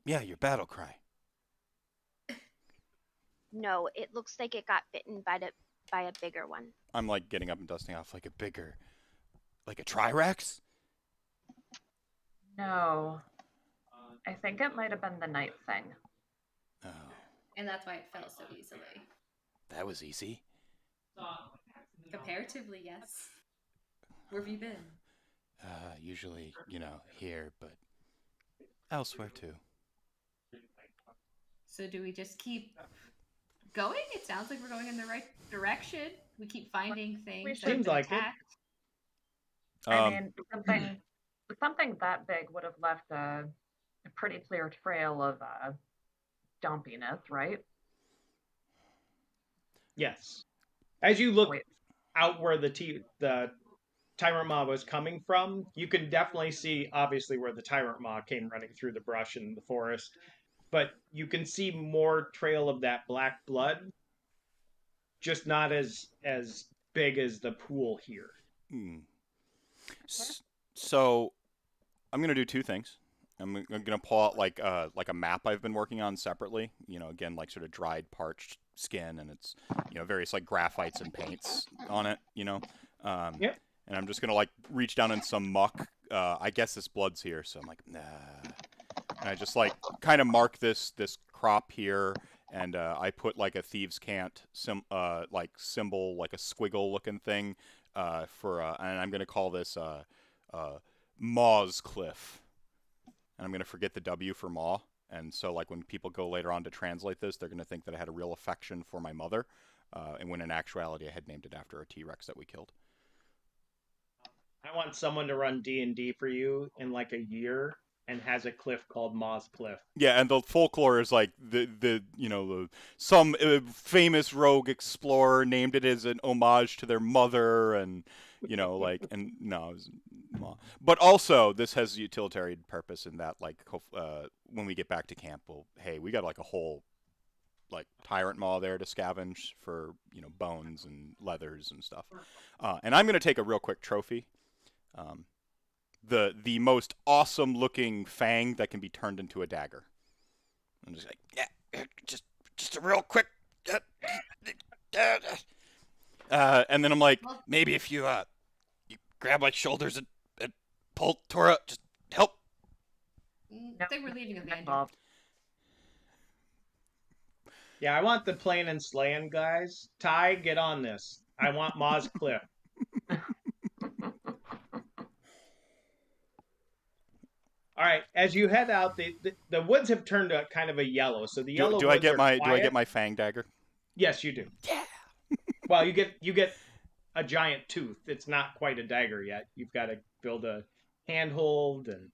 A: Yeah, your battle cry.
E: No, it looks like it got bitten by a bigger one.
A: I'm like getting up and dusting off like a Trirex.
H: No. I think it might have been the night thing.
A: Oh,
F: And that's why it fell so easily.
A: that was easy.
F: Comparatively, yes. Where have you been?
A: Usually, here, but elsewhere too.
F: So do we just keep going? It sounds like we're going in the right direction. We keep finding things that have
D: Seems
F: been
D: like it.
F: attacked.
H: I mean, something that big would have left a pretty clear trail of dumpiness, right?
D: Yes. As you look
H: Wait.
D: out where the Tyrant Maw was coming from, you can definitely see, obviously, where the Tyrant Maw came running through the brush in the forest. But you can see more trail of that black blood, just not as big as the pool here.
A: So, I'm going to do 2 things. I'm gonna pull out like a map I've been working on separately. Again, like sort of dried, parched skin, and it's various like graphites and paints on it.
D: Yep.
A: And I'm just gonna like reach down in some muck. I guess this blood's here, so I'm like, nah. And I just like kind of mark this crop here, and I put like a thieves' cant like symbol, like a squiggle looking thing, and I'm gonna call this Maw's Cliff, and I'm gonna forget the W for Maw. And so like when people go later on to translate this, they're gonna think that I had a real affection for my mother, and when in actuality I had named it after a T-Rex that we killed.
D: I want someone to run D&D for you in like a year and has a cliff called Maw's Cliff.
A: Yeah, and the folklore is like some famous rogue explorer named it as an homage to their mother, and like, and no, but also this has a utilitarian purpose in that like when we get back to camp, we got like a whole like tyrant maw there to scavenge for bones and leathers and stuff, and I'm gonna take a real quick trophy. The most awesome looking fang that can be turned into a dagger. I'm just like, yeah, just a real quick. And then I'm like, maybe if you grab my shoulders and pull Tora, just help.
F: I think we're leaving Evander.
D: Yeah, I want the plane and slaying guys. Ty, get on this. I want Maw's Cliff. All right, as you head out, the woods have turned a kind of a yellow. So the yellow
A: do
D: woods
A: I get
D: are
A: my
D: quiet.
A: do I get my fang dagger?
D: Yes, you do.
A: Yeah.
D: Well, you get a giant tooth. It's not quite a dagger yet. You've got to build a handhold, and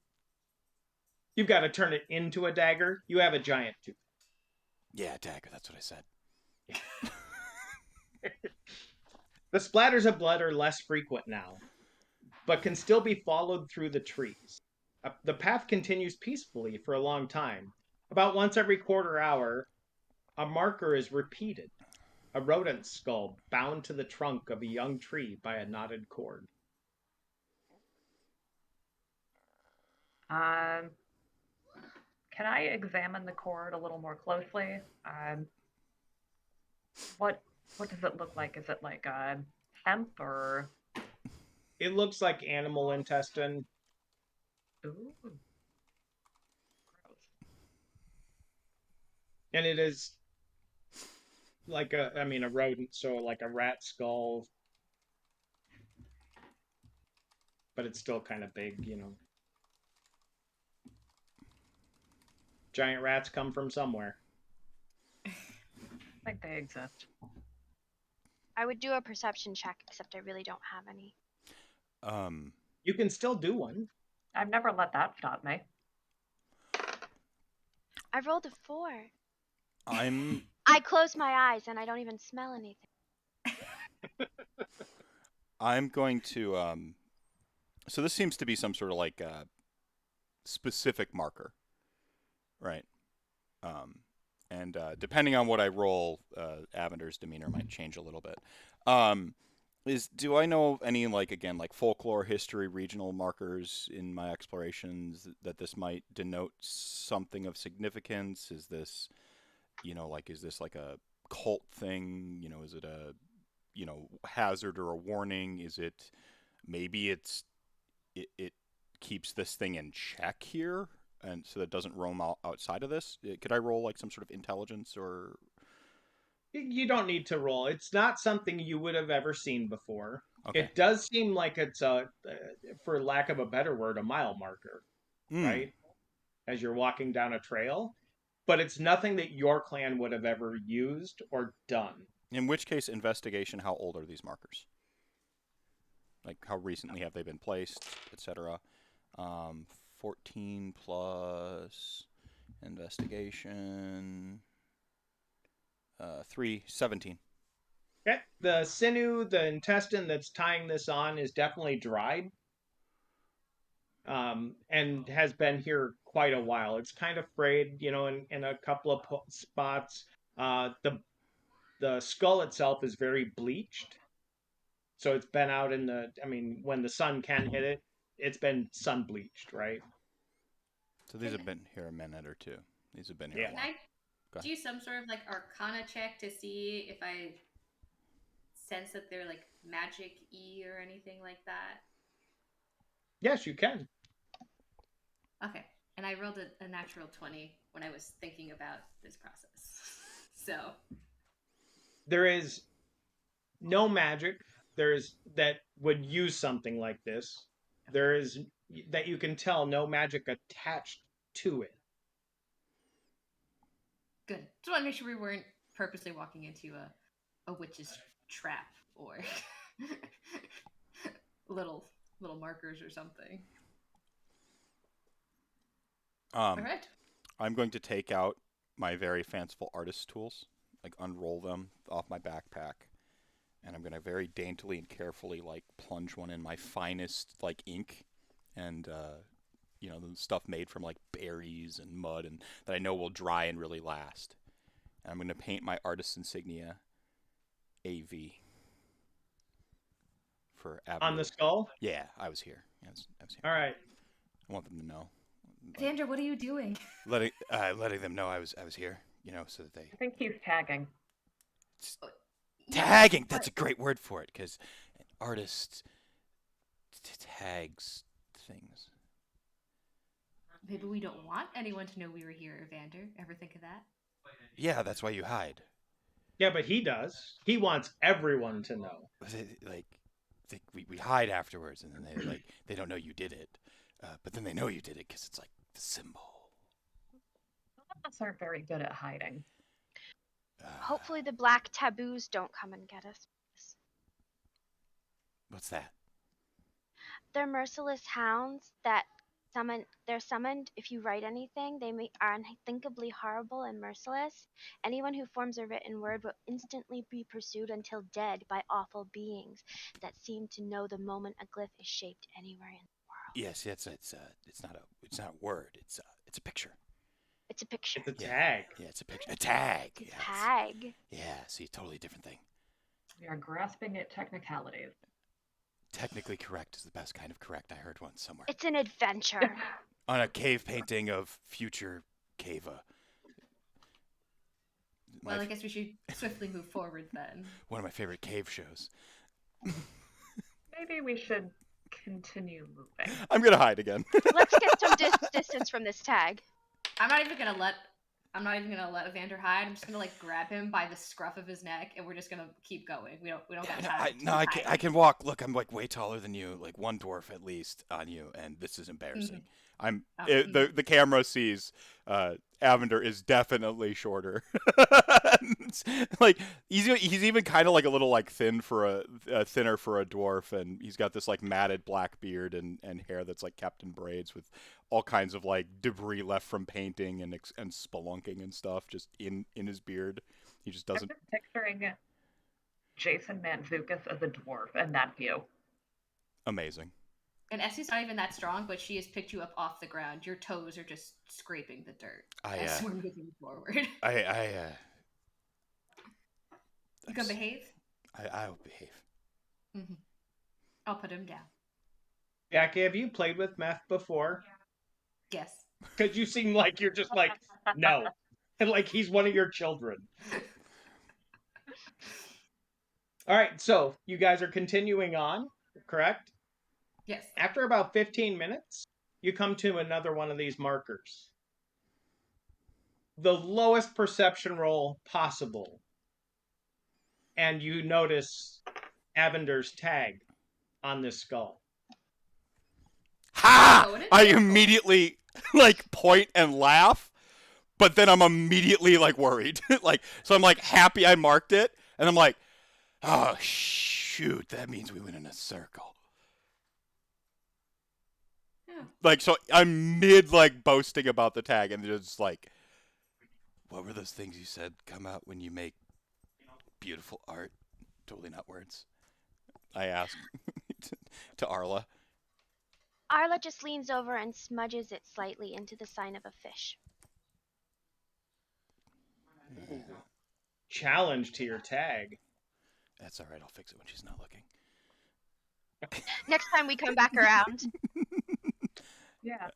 D: you've got to turn it into a dagger. You have a giant tooth.
A: Yeah, dagger. That's what I said.
D: The splatters of blood are less frequent now, but can still be followed through the trees. The path continues peacefully for a long time. About once every quarter hour, a marker is repeated. A rodent skull bound to the trunk of a young tree by a knotted cord.
H: Can I examine the cord a little more closely? What does it look like? Is it like a hemp or?
D: It looks like animal intestine.
H: Ooh.
D: And it is like a rodent, so like a rat skull. But it's still kind of big, Giant rats come from somewhere.
H: I think they exist.
E: I would do a perception check, except I really don't have any.
D: You can still do one.
H: I've never let that stop me.
E: I rolled a 4.
A: I
E: close my eyes and I don't even smell anything.
A: I'm going to so this seems to be some sort of like specific marker, right? And depending on what I roll, AVNDR's demeanor might change a little bit. Do I know of any like folklore, history, regional markers in my explorations that this might denote something of significance? Is this, is this like a cult thing? Is it a, hazard or a warning? Is it maybe it keeps this thing in check here, and so that it doesn't roam outside of this? Could I roll like some sort of intelligence or?
D: You don't need to roll. It's not something you would have ever seen before.
A: Okay.
D: It does seem like it's for lack of a better word, a mile marker, right? As you're walking down a trail, but it's nothing that your clan would have ever used or done.
A: In which case, investigation. How old are these markers? Like, how recently have they been placed, etc. 14 plus investigation. 17.
D: Okay. The sinew, the intestine that's tying this on is definitely dried. And has been here quite a while. It's kind of frayed, in a couple of spots. The skull itself is very bleached. So it's been out when the sun can hit it, it's been sun bleached, right?
A: So these have been here a minute or two. These have been here
D: Yeah.
A: a
F: Can
A: while.
F: I
A: Go ahead.
F: do some sort of like Arcana check to see if I sense that they're like magic-y or anything like that?
D: Yes, you can.
F: Okay. And I rolled a natural 20 when I was thinking about this process. So
D: There is no magic. There is that would use something like this. There is that you can tell no magic attached to it.
F: good. Just want to make sure we weren't purposely walking into a witch's trap or little markers or something. All right.
A: I'm going to take out my very fanciful artist tools, like unroll them off my backpack, and I'm going to very daintily and carefully like plunge one in my finest like ink and you know, the stuff made from like berries and mud and that I know will dry and really last. And I'm going to paint my artist insignia AV for Avenue.
D: On the skull?
A: Yeah, I was here. I was here.
D: All right.
A: I want them to know.
F: Sandra, what are you doing?
A: Letting them know I was here, you know, so that they
H: I think he's tagging.
A: tagging. That's a great word for it, because an artist tags things.
F: Maybe we don't want anyone to know we were here, Evander. Ever think of that?
A: Yeah, that's why you hide.
D: Yeah, but he does. He wants everyone to know.
A: We hide afterwards, and then they don't know you did it, but then they know you did it because it's like the symbol.
H: Some of us aren't very good at hiding.
E: Hopefully the black taboos don't come and get us.
A: What's that?
E: They're merciless hounds that they're summoned if you write anything. They are unthinkably horrible and merciless. Anyone who forms a written word will instantly be pursued until dead by awful beings that seem to know the moment a glyph is shaped anywhere in the world.
A: Yes, it's not a word. It's a picture.
E: It's a picture.
D: It's a tag.
A: Yeah, it's a picture. A tag.
E: It's
A: Yeah,
E: tag.
A: see, totally different thing.
H: We are grasping at technicalities.
A: Technically correct is the best kind of correct I heard once somewhere.
E: It's an adventure.
A: On a cave painting of future Cava.
F: Well, I guess we should swiftly move forward then.
A: One of my favorite cave shows.
H: Maybe we should continue moving.
A: I'm gonna hide again.
E: Let's get some distance from this tag.
F: I'm not even gonna let Evander hide. I'm just gonna like grab him by the scruff of his neck, and we're just gonna keep going. We don't got time.
A: I can walk. Look, I'm like way taller than you, like one dwarf at least on you, and this is embarrassing. The camera sees AVNDR is definitely shorter. Like he's even kind of like a little like thinner for a dwarf, and he's got this like matted black beard and hair that's like kept in braids with all kinds of like debris left from painting and spelunking and stuff just in his beard. He just doesn't.
H: I'm just picturing Jason Mantzoukas as a dwarf and that view.
A: Amazing.
F: And Essie's not even that strong, but she has picked you up off the ground. Your toes are just scraping the dirt as we're moving forward. You gonna behave?
A: I'll behave.
F: Mm-hmm. I'll put him down.
D: Jackie, have you played with Meph before?
F: Yes.
D: Because you seem like you're just like, no. And like he's one of your children. All right, so you guys are continuing on, correct?
F: Yes.
D: After about 15 minutes, you come to another one of these markers. The lowest perception roll possible. And you notice AVNDR's tag on this skull.
A: Ha! I immediately like point and laugh, but then I'm immediately like worried. So I'm like happy I marked it, and I'm like, oh shoot, that means we went in a circle. Like, so I'm mid like boasting about the tag, and they're just like, what were those things you said come out when you make beautiful art? Totally not words. I asked to Arla.
E: Arla just leans over and smudges it slightly into the sign of a fish.
D: Challenge to your tag.
A: That's all right. I'll fix it when she's not looking.
E: Next time we come back around.
H: Yeah.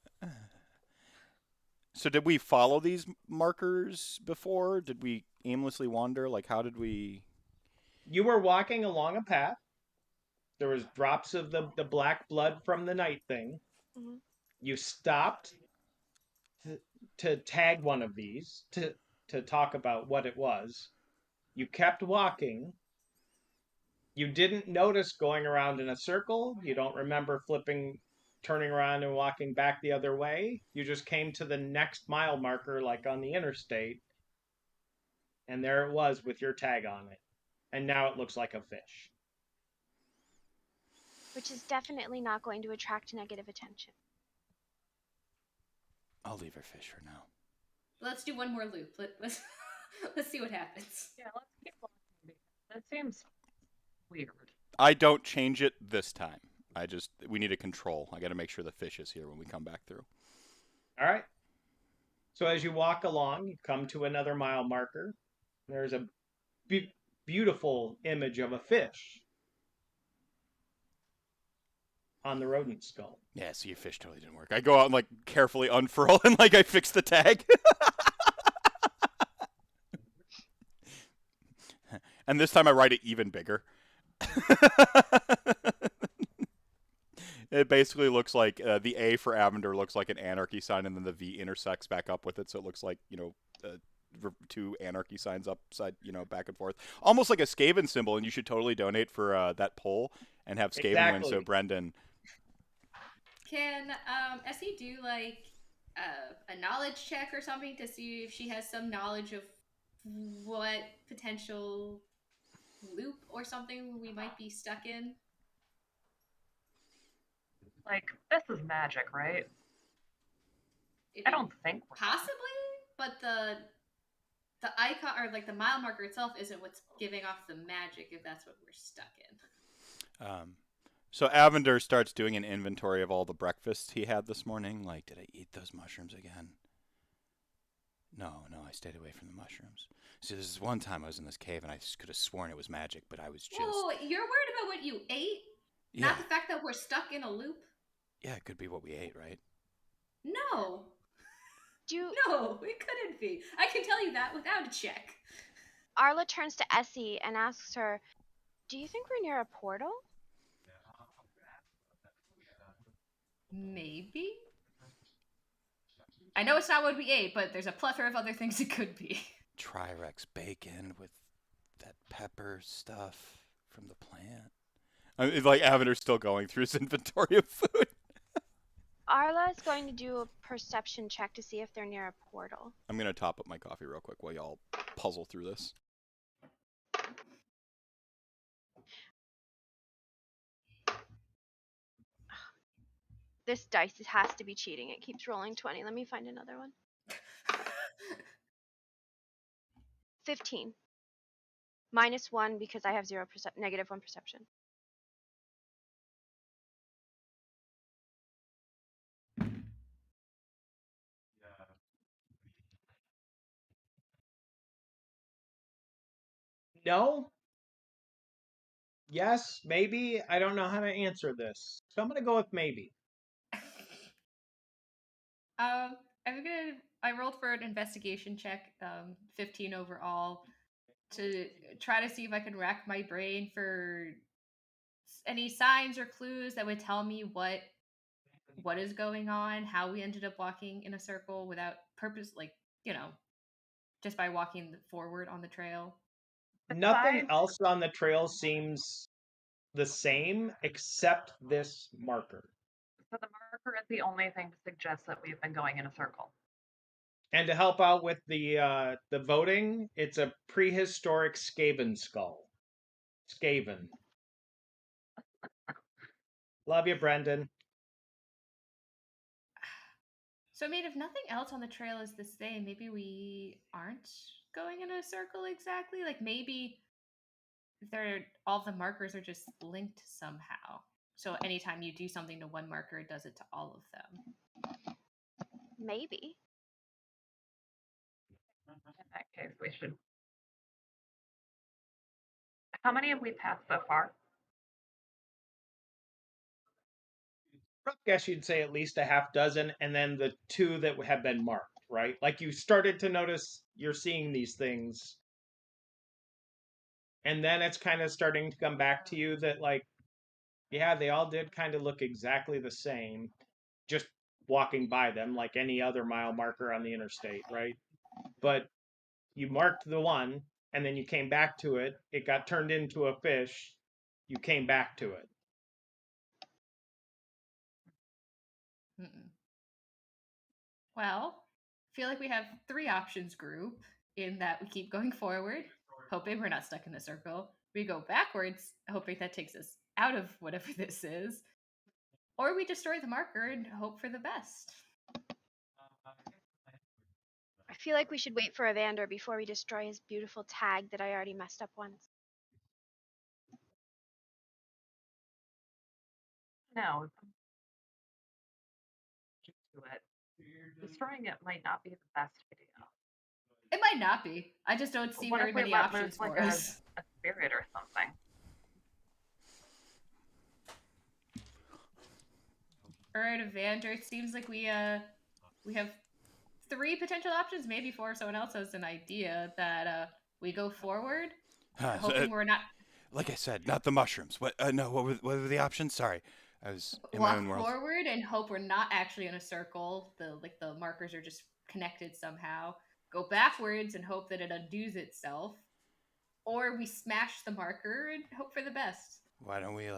A: So did we follow these markers before? Did we aimlessly wander? Like, how did we?
D: You were walking along a path. There was drops of the black blood from the night thing.
E: Mhm.
D: You stopped to tag one of these to talk about what it was. You kept walking. You didn't notice going around in a circle. You don't remember turning around and walking back the other way. You just came to the next mile marker, like on the interstate, and there it was with your tag on it. And now it looks like a fish.
E: Which is definitely not going to attract negative attention.
A: I'll leave her fish for now.
F: Let's do one more loop. Let's let's see what happens.
H: Yeah, let's keep walking. That seems weird.
A: I don't change it this time. We need a control. I got to make sure the fish is here when we come back through.
D: All right. So as you walk along, you come to another mile marker. There's a beautiful image of a fish on the rodent skull.
A: Yeah, so your fish totally didn't work. I go out and like carefully unfurl and like I fix the tag. And this time I write it even bigger. It basically looks like the A for AVNDR looks like an anarchy sign, and then the V intersects back up with it, so it looks like, two anarchy signs upside, back and forth. Almost like a Skaven symbol, and you should totally donate for that poll and have Skaven win, so Brendan.
F: Can Essie do like a knowledge check or something to see if she has some knowledge of what potential loop or something we might be stuck in?
H: Like, this is magic, right? I don't think we're
F: possibly, but the icon or like the mile marker itself isn't what's giving off the magic, if that's what we're stuck in.
A: So AVNDR starts doing an inventory of all the breakfasts he had this morning. Like, did I eat those mushrooms again? No, I stayed away from the mushrooms. See, this is one time I was in this cave and I could have sworn it was magic, but I was just...
F: Oh, you're worried about what you ate?
A: Yeah.
F: Not the fact that we're stuck in a loop?
A: Yeah, it could be what we ate, right?
F: No. No, it couldn't be. I can tell you that without a check.
E: Arla turns to Essie and asks her, do you think we're near a portal?
F: Maybe? I know it's not what we ate, but there's a plethora of other things it could be.
A: Trirex bacon with that pepper stuff from the plant. It's like AVNDR's still going through his inventory of food.
E: Arla is going to do a perception check to see if they're near a portal.
A: I'm going to top up my coffee real quick while y'all puzzle through this.
E: This dice has to be cheating. It keeps rolling 20. Let me find another one. 15. -1 because I have -1 perception.
D: No? Yes? Maybe? I don't know how to answer this. So I'm going to go with maybe.
F: I rolled for an investigation check, 15 overall, to try to see if I could rack my brain for any signs or clues that would tell me what is going on, how we ended up walking in a circle without purpose, like, just by walking forward on the trail.
D: Nothing else on the trail seems the same except this marker.
H: So the marker is the only thing to suggest that we've been going in a circle.
D: And to help out with the voting, it's a prehistoric Skaven skull. Skaven. Love you, Brendan.
F: So, I mean, if nothing else on the trail is the same, maybe we aren't going in a circle exactly. Like, maybe all the markers are just linked somehow. So anytime you do something to one marker, it does it to all of them.
E: Maybe.
H: In that case, we should... How many have we passed so far?
D: I guess you'd say at least a half dozen, and then the 2 that have been marked. right? Like you started to notice you're seeing these things, and then it's kind of starting to come back to you that like, yeah, they all did kind of look exactly the same, just walking by them like any other mile marker on the interstate, right? But you marked the one, and then you came back to it. It got turned into a fish. You came back to it.
F: Mm-mm. Well, I feel like we have 3 options group in that we keep going forward, hoping we're not stuck in a circle. We go backwards, hoping that takes us out of whatever this is. Or we destroy the marker and hope for the best.
E: I feel like we should wait for Evander before we destroy his beautiful tag that I already messed up once.
H: No. To it. Destroying it might not be the best idea.
F: It might not be. I just don't see
H: What
F: very
H: if we
F: many
H: let
F: options
H: loose like
F: for us.
H: a spirit or something?
F: Alright, Evander, it seems like we have 3 potential options, maybe 4 if someone else has an idea that we go forward, hoping we're not...
A: Like I said, not the mushrooms. What? No, what were the options? Sorry, I was in my
F: Walk
A: own world.
F: forward and hope we're not actually in a circle. The markers are just connected somehow. Go backwards and hope that it undoes itself. Or we smash the marker and hope for the best.
A: Why don't we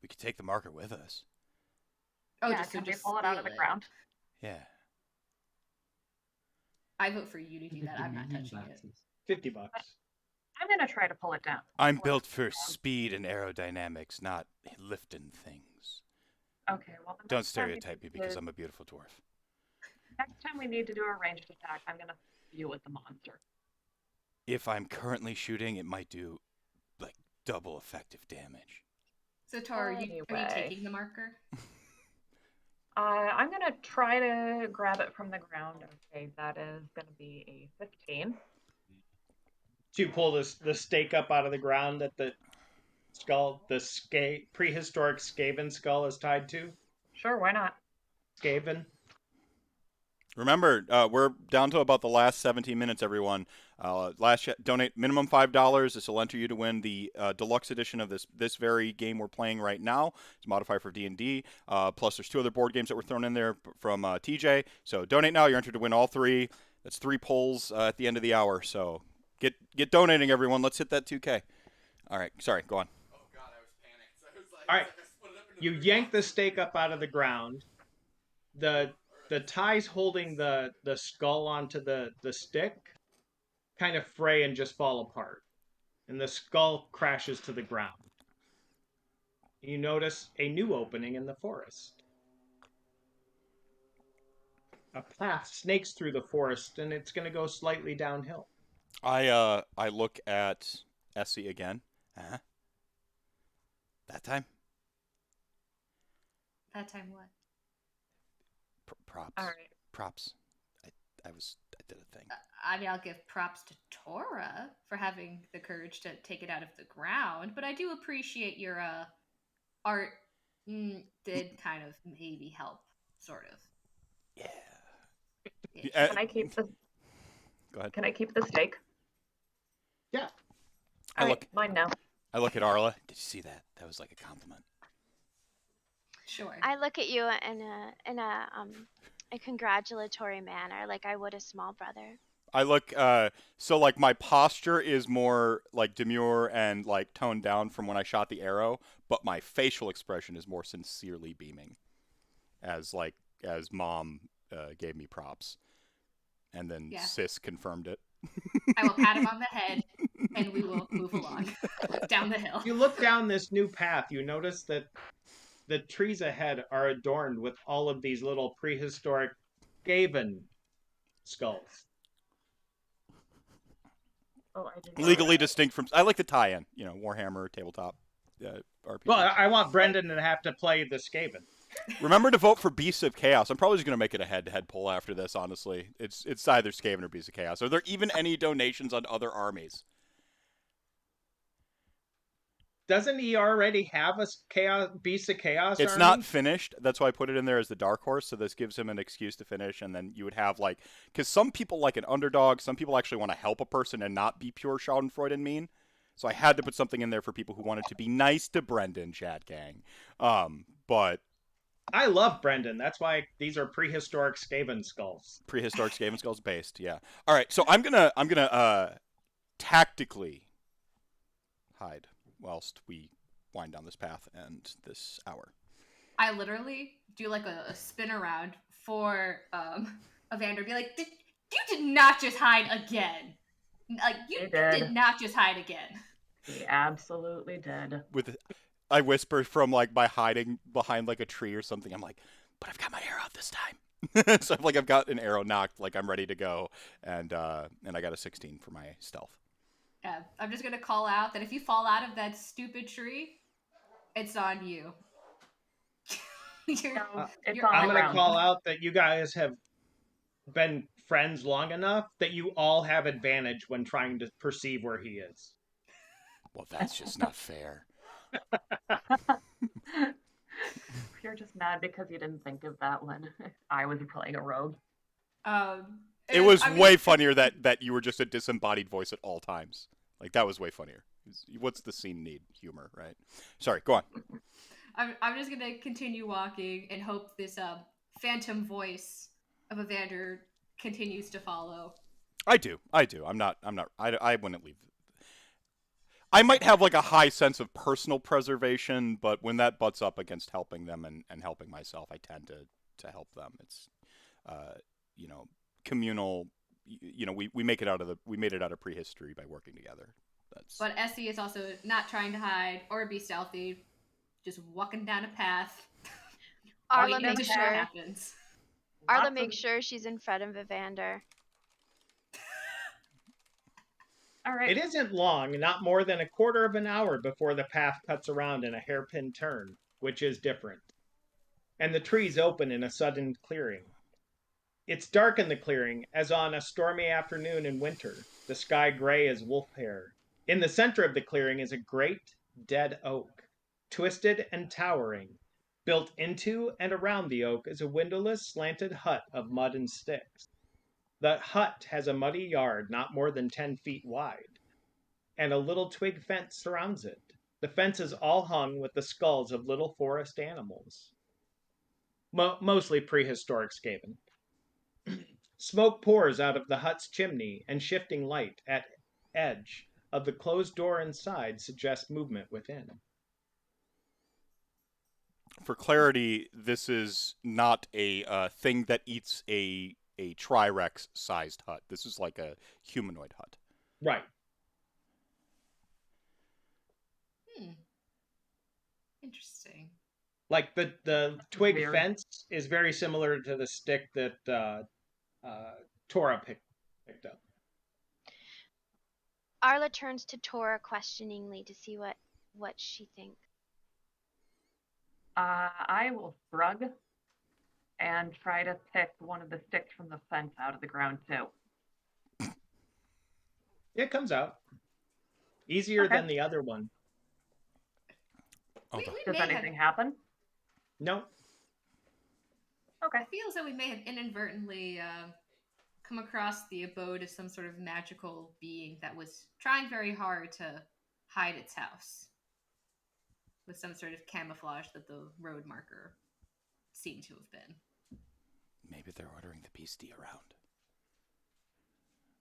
A: we could take the marker with us.
F: Oh,
H: yeah,
F: just
H: can we
F: just
H: pull it out of the ground?
A: Yeah.
F: I vote for you to do that. I'm not touching it.
D: $50.
H: I'm gonna try to pull it down.
A: I'm built for speed and aerodynamics, not lifting things.
H: Okay, well the
A: Don't
H: next time we
A: stereotype me
H: need
A: because
H: to-
A: I'm a beautiful dwarf.
H: Next time we need to do a ranged attack, I'm gonna you with the monster.
A: If I'm currently shooting, it might do like double effective damage.
F: So, Tor, are you
H: Anyway.
F: taking the marker?
H: I'm gonna try to grab it from the ground. Okay, that is gonna be a 15.
D: So you pull the stake up out of the ground that the skull, the prehistoric Skaven skull is tied to.
H: Sure, why not?
D: Skaven.
A: Remember, we're down to about the last 17 minutes, everyone. Donate minimum $5. This will enter you to win the deluxe edition of this very game we're playing right now. It's modified for D&D. Plus, there's 2 other board games that were thrown in there from TJ. So donate now. You're entered to win all 3. That's 3 polls at the end of the hour. So get donating, everyone. Let's hit that 2K. All right. Sorry. Go on.
C: Oh god, I was panicked. I was like,
D: All right.
C: I split it up into
D: You
C: 3
D: yank the
C: boxes.
D: stake up out of the ground. The ties holding the skull onto the stick kind of fray and just fall apart. And the skull crashes to the ground. You notice a new opening in the forest. A path snakes through the forest, and it's going to go slightly downhill.
A: I look at Essie again. That time?
F: That time what?
A: Props.
H: All right.
A: Props. I did a thing.
F: I mean, I'll give props to Tora for having the courage to take it out of the ground, but I do appreciate your art did kind of maybe help, sort of.
A: Yeah.
F: Yeah.
H: Can I keep the
A: Go ahead.
H: Can I keep the stake?
D: Yeah.
A: I
H: All
A: look.
H: right, mine now.
A: I look at Arla. Did you see that? That was like a compliment.
F: Sure.
E: I look at you in a congratulatory manner, like I would a small brother.
A: I look. So like my posture is more like demure and like toned down from when I shot the arrow, but my facial expression is more sincerely beaming, as mom gave me props, and then
F: Yeah.
A: Sis confirmed it.
F: I will pat him on the head, and we will move along down the hill.
D: You look down this new path, you notice that the trees ahead are adorned with all of these little prehistoric Skaven skulls.
H: Oh, I didn't
A: Legally distinct from. I like the tie-in. You know, Warhammer tabletop RPG.
D: Well, I want Brendan to have to play the Skaven.
A: Remember to vote for Beasts of Chaos. I'm probably just going to make it a head-to-head poll after this, honestly. It's either Skaven or Beasts of Chaos. Are there even any donations on other armies?
D: Doesn't he already have a chaos beast of chaos
A: It's
D: army?
A: not finished. That's why I put it in there as the dark horse. So this gives him an excuse to finish, and then you would have like, because some people like an underdog. Some people actually want to help a person and not be pure Schadenfreude and mean. So I had to put something in there for people who wanted to be nice to Brendan, Chat Gang. But
D: I love Brendan. That's why these are prehistoric Skaven skulls.
A: prehistoric Skaven skulls based, yeah. All right, so I'm gonna tactically hide whilst we wind down this path and this hour.
F: I literally do like a spin around for Evander. Be like, you did not just hide again. Like you did not just hide again.
H: He absolutely did.
A: I whisper from like by hiding behind like a tree or something. I'm like, but I've got my arrow this time. So I've got an arrow knocked, like I'm ready to go, and I got a 16 for my stealth.
F: Yeah, I'm just gonna call out that if you fall out of that stupid tree, it's on you.
H: It's
D: I'm going to call out that you guys have been friends long enough that you all have advantage when trying to perceive where he is.
A: Well, that's just not fair.
H: You're just mad because you didn't think of that when I was playing a rogue.
A: It was way funnier that you were just a disembodied voice at all times. Like, that was way funnier. What's the scene need? Humor, right? Sorry, go on.
F: I'm just gonna continue walking and hope this phantom voice of Evander continues to follow.
A: I do. I wouldn't leave. I might have like a high sense of personal preservation, but when that butts up against helping them and helping myself, I tend to help them. It's, communal. We made it out of prehistory by working together.
F: But Essie is also not trying to hide or be stealthy, just walking down a path.
E: Arla makes sure
F: happens.
E: Arla makes sure she's in front of Evander.
H: All right.
D: It isn't long, not more than a quarter of an hour before the path cuts around in a hairpin turn, which is different. And the trees open in a sudden clearing. It's dark in the clearing, as on a stormy afternoon in winter, the sky gray as wolf hair. In the center of the clearing is a great, dead oak, twisted and towering. Built into and around the oak is a windowless, slanted hut of mud and sticks. The hut has a muddy yard not more than 10 feet wide, and a little twig fence surrounds it. The fence is all hung with the skulls of little forest animals, mostly prehistoric Skaven. Smoke pours out of the hut's chimney, and shifting light at edge of the closed door inside suggests movement within.
A: For clarity, this is not a thing that eats a Trirex-sized hut. This is like a humanoid hut.
D: Right.
F: Interesting.
D: Like the twig fence is very similar to the stick that Tora picked up.
E: Arla turns to Tora questioningly to see what she thinks.
H: I will shrug and try to pick one of the sticks from the fence out of the ground too.
D: It comes out. Easier than the other one.
H: Does anything happen?
D: No.
H: Okay.
F: It feels that we may have inadvertently come across the abode of some sort of magical being that was trying very hard to hide its house with some sort of camouflage that the road marker seemed to have been.
A: Maybe they're ordering the beastie around.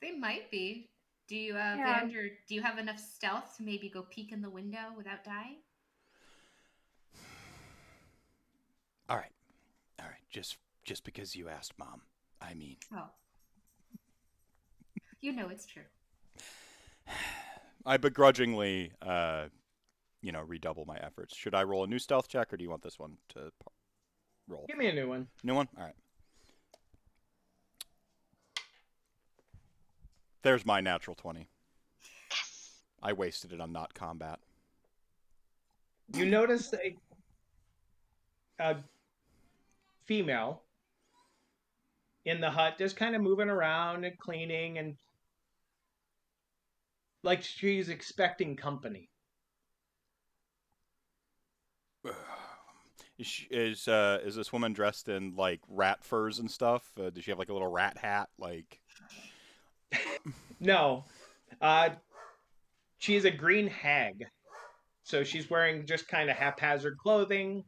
F: They might be. Do you, Vander, do you have enough stealth to maybe go peek in the window without dying?
A: All right. Just because you asked, Mom. I mean.
F: Oh. You know it's true.
A: I begrudgingly, redouble my efforts. Should I roll a new stealth check, or do you want this one to roll?
D: Give me a new one.
A: New one? All right. There's my natural 20.
E: Yes.
A: I wasted it on not combat.
D: You notice a female in the hut just kind of moving around and cleaning, and like she's expecting company.
A: Is this woman dressed in like rat furs and stuff? Does she have like a little rat hat? Like,
D: No. She's a green hag. So she's wearing just kind of haphazard clothing.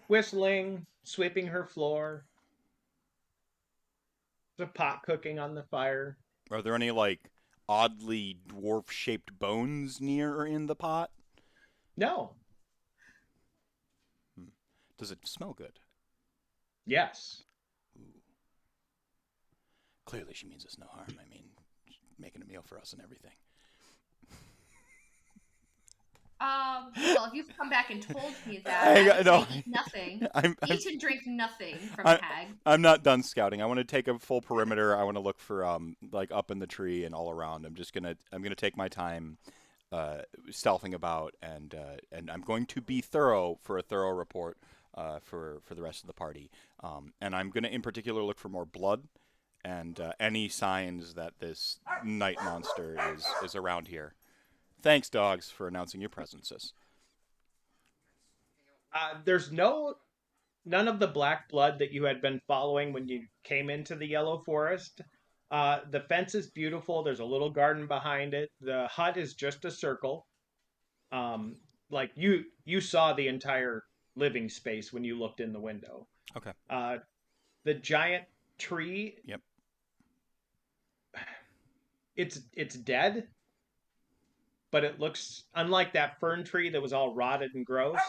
D: Whistling, sweeping her floor. There's a pot cooking on the fire.
A: are there any like oddly dwarf-shaped bones near or in the pot?
D: No.
A: Does it smell good?
D: Yes.
A: Ooh. Clearly, she means us no harm. I mean, she's making a meal for us and everything.
F: Well, if you've come back and told me that,
A: I
F: would
A: no.
F: say eat nothing.
A: I'm
F: Eat and drink nothing from
A: I'm-
F: Hag.
A: I'm not done scouting. I want to take a full perimeter. I want to look for like up in the tree and all around. I'm gonna take my time, stealthing about, and I'm going to be thorough for a thorough report, for the rest of the party. And I'm gonna in particular look for more blood, and any signs that this night monster is around here. Thanks, dogs, for announcing your presences.
D: There's none of the black blood that you had been following when you came into the Yellow Forest. The fence is beautiful. There's a little garden behind it. The hut is just a circle. Like you saw the entire living space when you looked in the window.
A: Okay.
D: The giant tree.
A: Yep.
D: It's dead, but it looks unlike that fern tree that was all rotted and gross.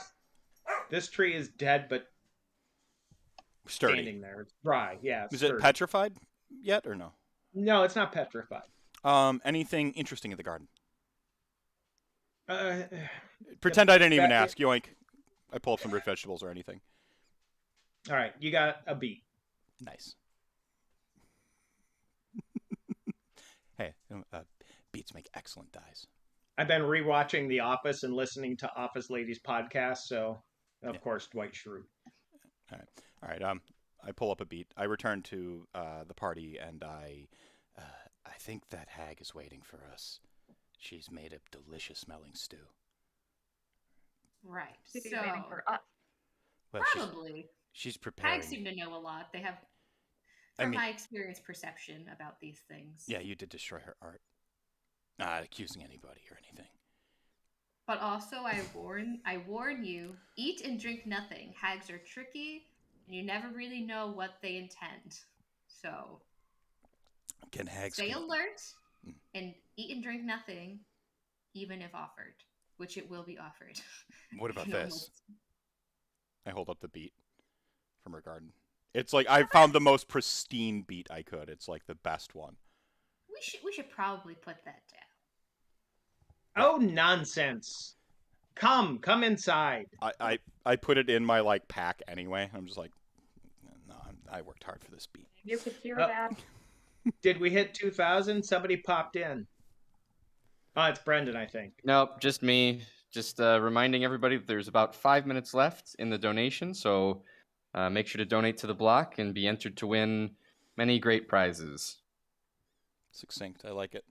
D: This tree is dead, but
A: Sturdy.
D: standing there. It's dry. Yeah.
A: Is
D: sturdy.
A: it petrified yet or no?
D: No, it's not petrified.
A: Anything interesting in the garden?
D: Uh,
A: Pretend I didn't even
D: that-
A: ask. Yoink. I pull up some root vegetables or anything.
D: all right, you got a beet.
A: Nice. Hey, beets make excellent dyes.
D: I've been rewatching The Office and listening to Office Ladies podcast, so of course Dwight Schrute.
A: All right. I pull up a beet. I return to the party, and I think that hag is waiting for us. She's made a delicious smelling stew.
F: Right.
H: She's
F: So
H: waiting for us.
A: Well,
F: probably
A: she's preparing.
F: Hags seem to know a lot. They have,
A: I
F: from
A: mean-
F: my experience, perception about these things.
A: Yeah, you did destroy her art. Not accusing anybody or anything.
F: But also, I warn you: eat and drink nothing. Hags are tricky, and you never really know what they intend. So
A: Can hags
F: stay
A: con-
F: alert and eat and drink nothing, even if offered, which it will be offered.
A: What about
F: You
A: this?
F: almost-
A: I hold up the beet from her garden. It's like I found the most pristine beet I could. It's like the best one.
F: We should probably put that down.
D: Oh, nonsense! Come inside.
A: I put it in my like pack anyway. I'm just like, no, I worked hard for this beet.
H: You could hear
D: Oh.
H: that.
D: Did we hit 2,000? Somebody popped in. Oh, it's Brendan, I think.
I: Nope, just me. Just reminding everybody that there's about 5 minutes left in the donation, so make sure to donate to the block and be entered to win many great prizes.
A: Succinct. I like it.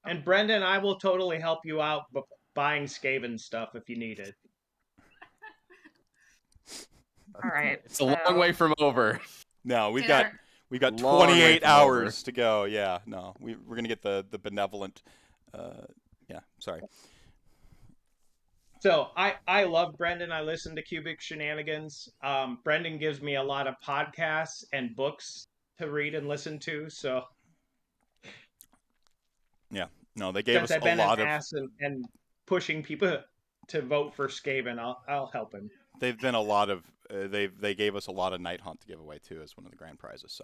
D: And Brendan, I will totally help you out buying Skaven stuff if you need it.
H: All right.
I: It's a long way from over.
A: No, we've
F: Dinner.
A: got we've got
I: Long way
A: 28
I: from
A: hours to go. Yeah, no, we're gonna get the benevolent. Yeah, sorry.
D: So I love Brendan. I listen to Cubic Shenanigans. Brendan gives me a lot of podcasts and books to read and listen to. So
A: Yeah, no, they gave
D: since
A: us
D: I've
A: a
D: been
A: lot
D: an
A: of.
D: ass and pushing people to vote for Skaven, I'll help him.
A: They've been a lot of. They gave us a lot of Night Hunt to give away too as one of the grand prizes.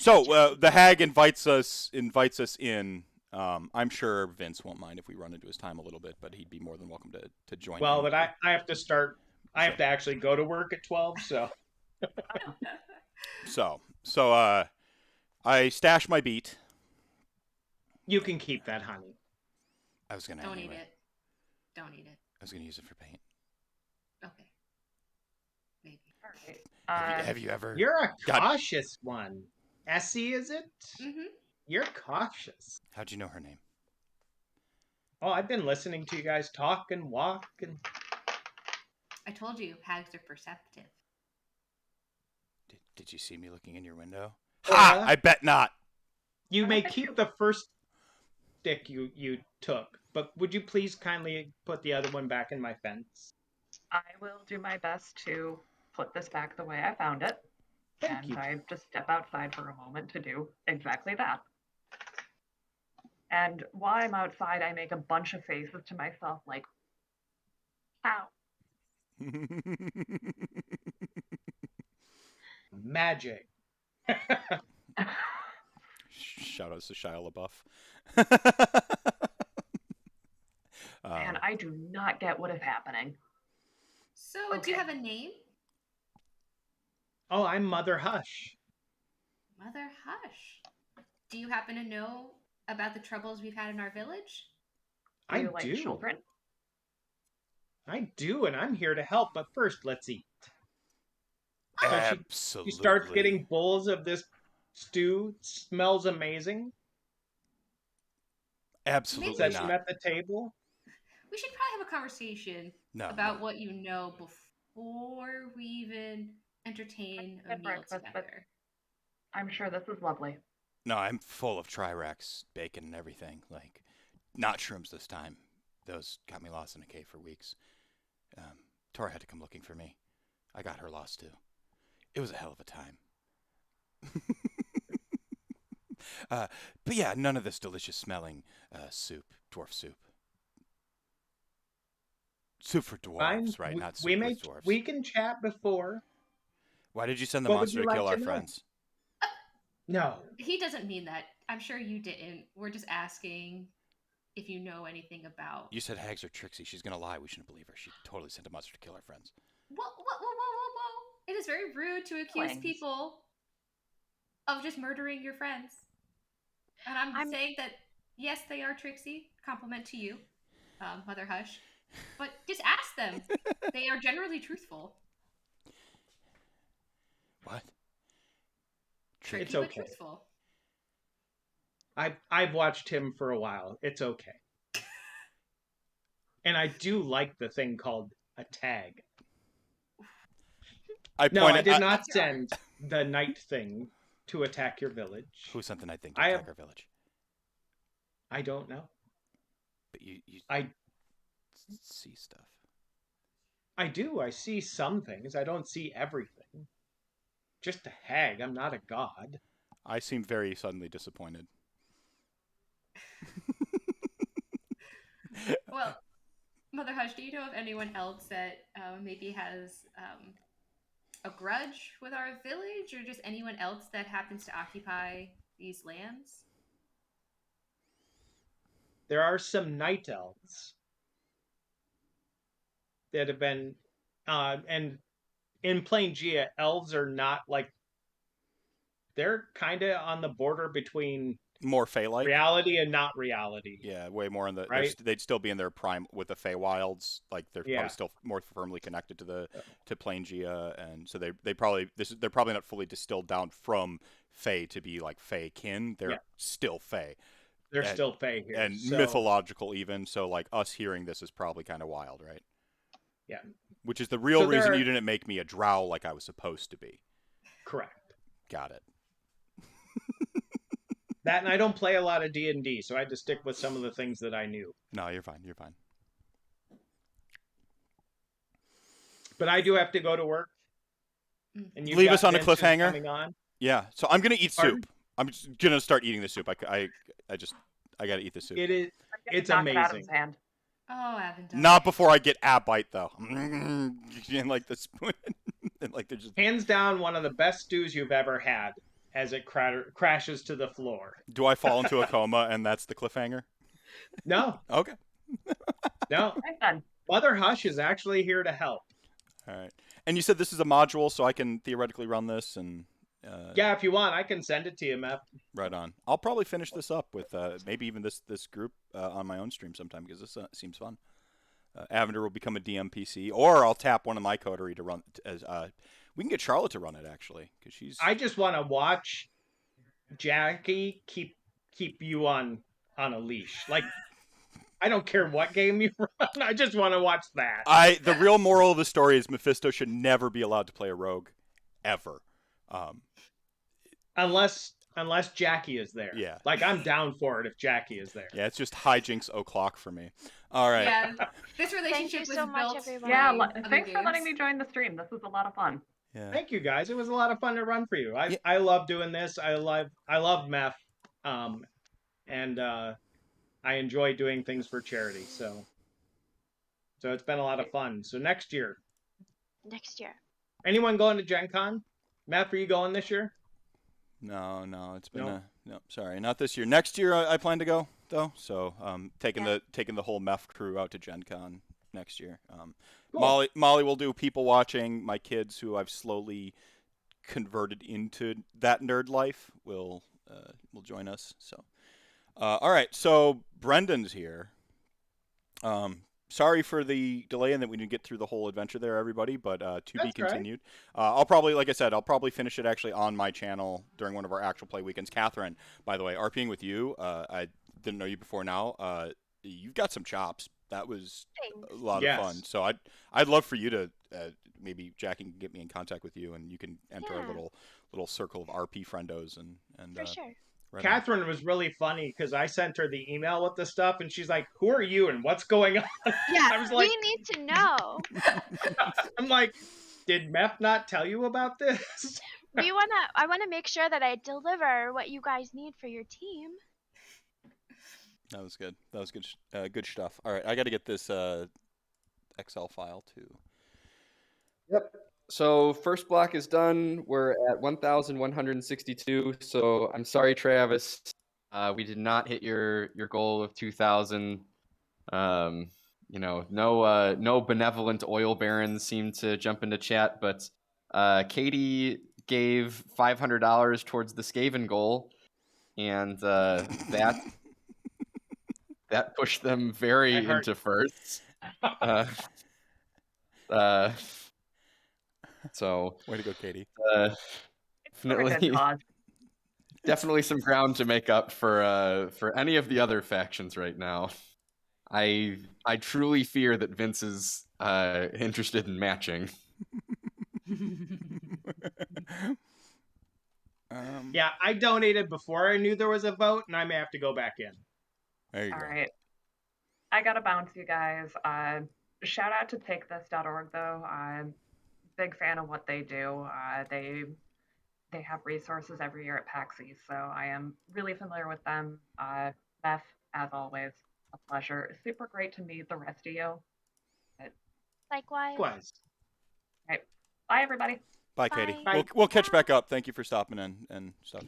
A: So, the hag invites us in. I'm sure Vince won't mind if we run into his time a little bit, but he'd be more than welcome to join.
D: Well,
A: in.
D: but I have to start. I have to actually go to work at 12. So
A: I stash my beat.
D: you can keep that, honey.
A: I was gonna.
F: Don't
A: anyway.
F: eat it. Don't eat it.
A: I was gonna use it for paint.
F: Okay. Maybe.
H: All right.
A: Have you ever?
D: You're a
A: God.
D: cautious one. Essie, is it?
F: Mm-hmm.
D: You're cautious.
A: How'd you know her name?
D: Oh, I've been listening to you guys talk and walk and.
F: I told you, hags are perceptive.
A: Did you see me looking in your window?
D: Aura,
A: Ha! I bet not.
D: You
H: I
D: may
H: think
D: keep
H: you-
D: the first stick you took, but would you please kindly put the other one back in my fence?
H: I will do my best to put this back the way I found it.
D: Thank
H: And
D: you.
H: I just step outside for a moment to do exactly that. And while I'm outside, I make a bunch of faces to myself like, ow.
D: Magic.
A: Shout outs to Shia LaBeouf.
H: Man, I do not get what is happening.
F: So, do
H: Okay.
F: you have a name?
D: Oh, I'm Mother Hush.
F: Mother Hush. Do you happen to know about the troubles we've had in our village?
H: Do
D: I
H: you like
D: do.
H: children?
D: I do, and I'm here to help, but first let's eat. So
A: Absolutely.
D: she starts getting bowls of this stew. It smells amazing.
A: Absolutely
D: Sets
A: not.
D: them at the table.
F: We should probably have a conversation about what you know before we even entertain a
H: Good
F: meal
H: breakfast, but
F: together.
H: I'm sure this is lovely.
A: No, I'm full of Trirex, bacon, and everything. Like, not shrooms this time. Those got me lost in a cave for weeks. Tora had to come looking for me. I got her lost too. It was a hell of a time. But yeah, none of this delicious smelling soup, dwarf soup. Soup for dwarves,
D: Fine.
A: right? Not soup
D: We
A: with dwarves.
D: we can chat before.
A: Why did you send the
D: What would
A: monster
D: you
A: to
D: like
A: kill
D: to
A: our
D: know?
A: friends?
D: No.
F: He doesn't mean that. I'm sure you didn't. We're just asking if you know anything about.
A: You said hags are tricksy. She's gonna lie. We shouldn't believe her. She totally sent a monster to kill our friends.
F: Whoa. It is very rude to accuse
H: Twins.
F: people of just murdering your friends. And I'm saying that, yes, they are tricksy. Compliment to you, Mother Hush. But just ask them. They are generally truthful.
A: What?
F: Tricky
D: It's
F: but
D: okay.
F: truthful.
D: I've watched him for a while. It's okay. And I do like the thing called a tag. I did not send the night thing to attack your village.
A: Who sent the night thing to attack our village?
D: I don't know.
A: But you
D: I
A: see stuff.
D: I do. I see some things. I don't see everything. Just a hag. I'm not a god.
A: I seem very suddenly disappointed.
F: Well, Mother Hush, do you know of anyone else that maybe has a grudge with our village, or just anyone else that happens to occupy these lands?
D: There are some night elves that have been, and in Planegea, elves are not like, they're kind of on the border between
A: more Fey-like
D: reality and not reality.
A: Yeah, way more in the.
D: Right?
A: They'd still be in their prime with the Feywilds. Like they're probably still more firmly connected to Planegea, and so they're probably not fully distilled down from Fey to be like Fey kin. They're still Fey.
D: They're still Fey here,
A: and mythological even. So like us hearing this is probably kind of wild, right?
D: Yeah.
A: Which is the real reason you didn't make me a drow like I was supposed to be.
D: Correct.
A: Got it.
D: That, and I don't play a lot of D&D, so I had to stick with some of the things that I knew.
A: No, you're fine. You're fine.
D: But I do have to go to work. And
A: leave us on a cliffhanger.
D: Coming on.
A: Yeah. So I'm gonna eat soup. I'm just gonna start eating the soup. I gotta eat the soup.
D: It is. It's
H: knock
D: amazing.
H: it out of his hand.
F: Oh, AVNDR.
A: Not before I get ab bite though. And like the spoon, and like they're just
D: hands down one of the best stews you've ever had. As it crashes to the floor.
A: Do I fall into a coma and that's the cliffhanger?
D: No.
A: Okay.
D: No. Mother Hush is actually here to help.
A: All right. And you said this is a module, so I can theoretically run this and.
D: Yeah, if you want, I can send it to you, Mep.
A: Right on. I'll probably finish this up with maybe even this group on my own stream sometime because this seems fun. AVNDR will become a DMPC, or I'll tap one of my coterie to run as. We can get Charlotte to run it actually, because she's.
D: I just want to watch Jackie keep you on a leash. Like I don't care what game you run. I just want to watch that.
A: The real moral of the story is Mephisto should never be allowed to play a rogue, ever.
D: Unless Jackie is there.
A: Yeah.
D: Like, I'm down for it if Jackie is there.
A: Yeah, it's just hijinks o'clock for me. All right.
F: Yeah, this relationship
E: Thank you
F: was
E: so much,
F: built.
E: everyone.
H: Yeah,
F: by other
H: thanks for letting
F: games.
H: me join the stream. This was a lot of fun.
A: Yeah.
D: Thank you, guys. It was a lot of fun to run for you.
A: Yeah.
D: I love doing this. I love Meph. And I enjoy doing things for charity. So it's been a lot of fun. So next year.
E: Next year.
D: Anyone going to Gen Con? Meph, are you going this year?
A: No, it's been
D: No.
A: no. Sorry, not this year. Next year I plan to go though. So taking
E: Yeah.
A: the whole Meph crew out to Gen Con next year.
D: Cool.
A: Molly will do people watching. My kids, who I've slowly converted into that nerd life, will join us. So all right. So Brendan's here. Sorry for the delay and that we didn't get through the whole adventure there, everybody, but to be
D: That's all right.
A: continued. I'll probably, like I said, I'll probably finish it actually on my channel during one of our actual play weekends. Katherine, by the way, RPing with you, I didn't know you before now. You've got some chops. That was a lot of fun.
D: Yes.
A: So I'd love for you to maybe Jackie can get me in contact with you and you can enter
E: Yeah.
A: a little circle of RP friendos and
E: For sure.
A: right on.
D: Catherine was really funny because I sent her the email with the stuff, and she's like, "Who are you and what's going on?"
E: Yeah,
D: I was like,
E: we need to know.
D: I'm like, "Did Meph not tell you about this?"
E: I wanna make sure that I deliver what you guys need for your team.
A: That was good. That was good. Good stuff. All right, I got to get this Excel file too.
I: Yep. So first block is done. We're at 1,162. So I'm sorry, Travis. We did not hit your goal of 2,000. No benevolent oil barons seem to jump into chat, but Katie gave $500 towards the Skaven goal, and that pushed them very
D: That hurt.
I: into firsts. So
A: Way to go, Katie.
H: For a good
I: definitely,
H: cause.
I: definitely some ground to make up for any of the other factions right now. I truly fear that Vince is interested in matching.
D: Yeah, I donated before I knew there was a vote, and I may have to go back in.
A: There you
H: All
A: go.
H: right. I gotta bounce, you guys. Shout out to takethis.org, though. I'm big fan of what they do. They have resources every year at PAX East, so I am really familiar with them. Beth, as always, a pleasure. Super great to meet the rest of you.
E: Likewise.
D: Likewise.
H: Right. Bye, everybody.
A: Bye, Katie.
E: Bye.
A: We'll catch back up. Thank you for stopping in and stuff.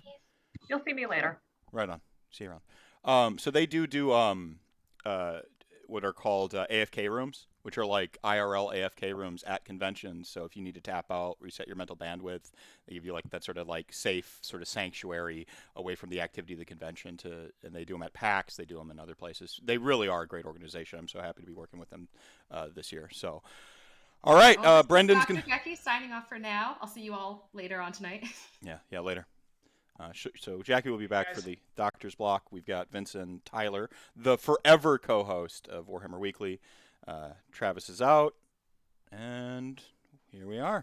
H: You'll see me later.
A: Right on. See you around. So they do what are called AFK rooms, which are like IRL AFK rooms at conventions. So if you need to tap out, reset your mental bandwidth, they give you like that sort of like safe sort of sanctuary away from the activity of the convention. And they do them at PAX. They do them in other places. They really are a great organization. I'm so happy to be working with them this year. So, all right,
F: Well, this is
A: Brendan's
F: Dr.
A: gonna.
F: Jackie signing off for now. I'll see you all later on tonight.
A: Yeah, later. So Jackie will be back for the Doctor's Block. We've got Vincent Tyler, the forever co-host of Warhammer Weekly. Travis is out, and here we are.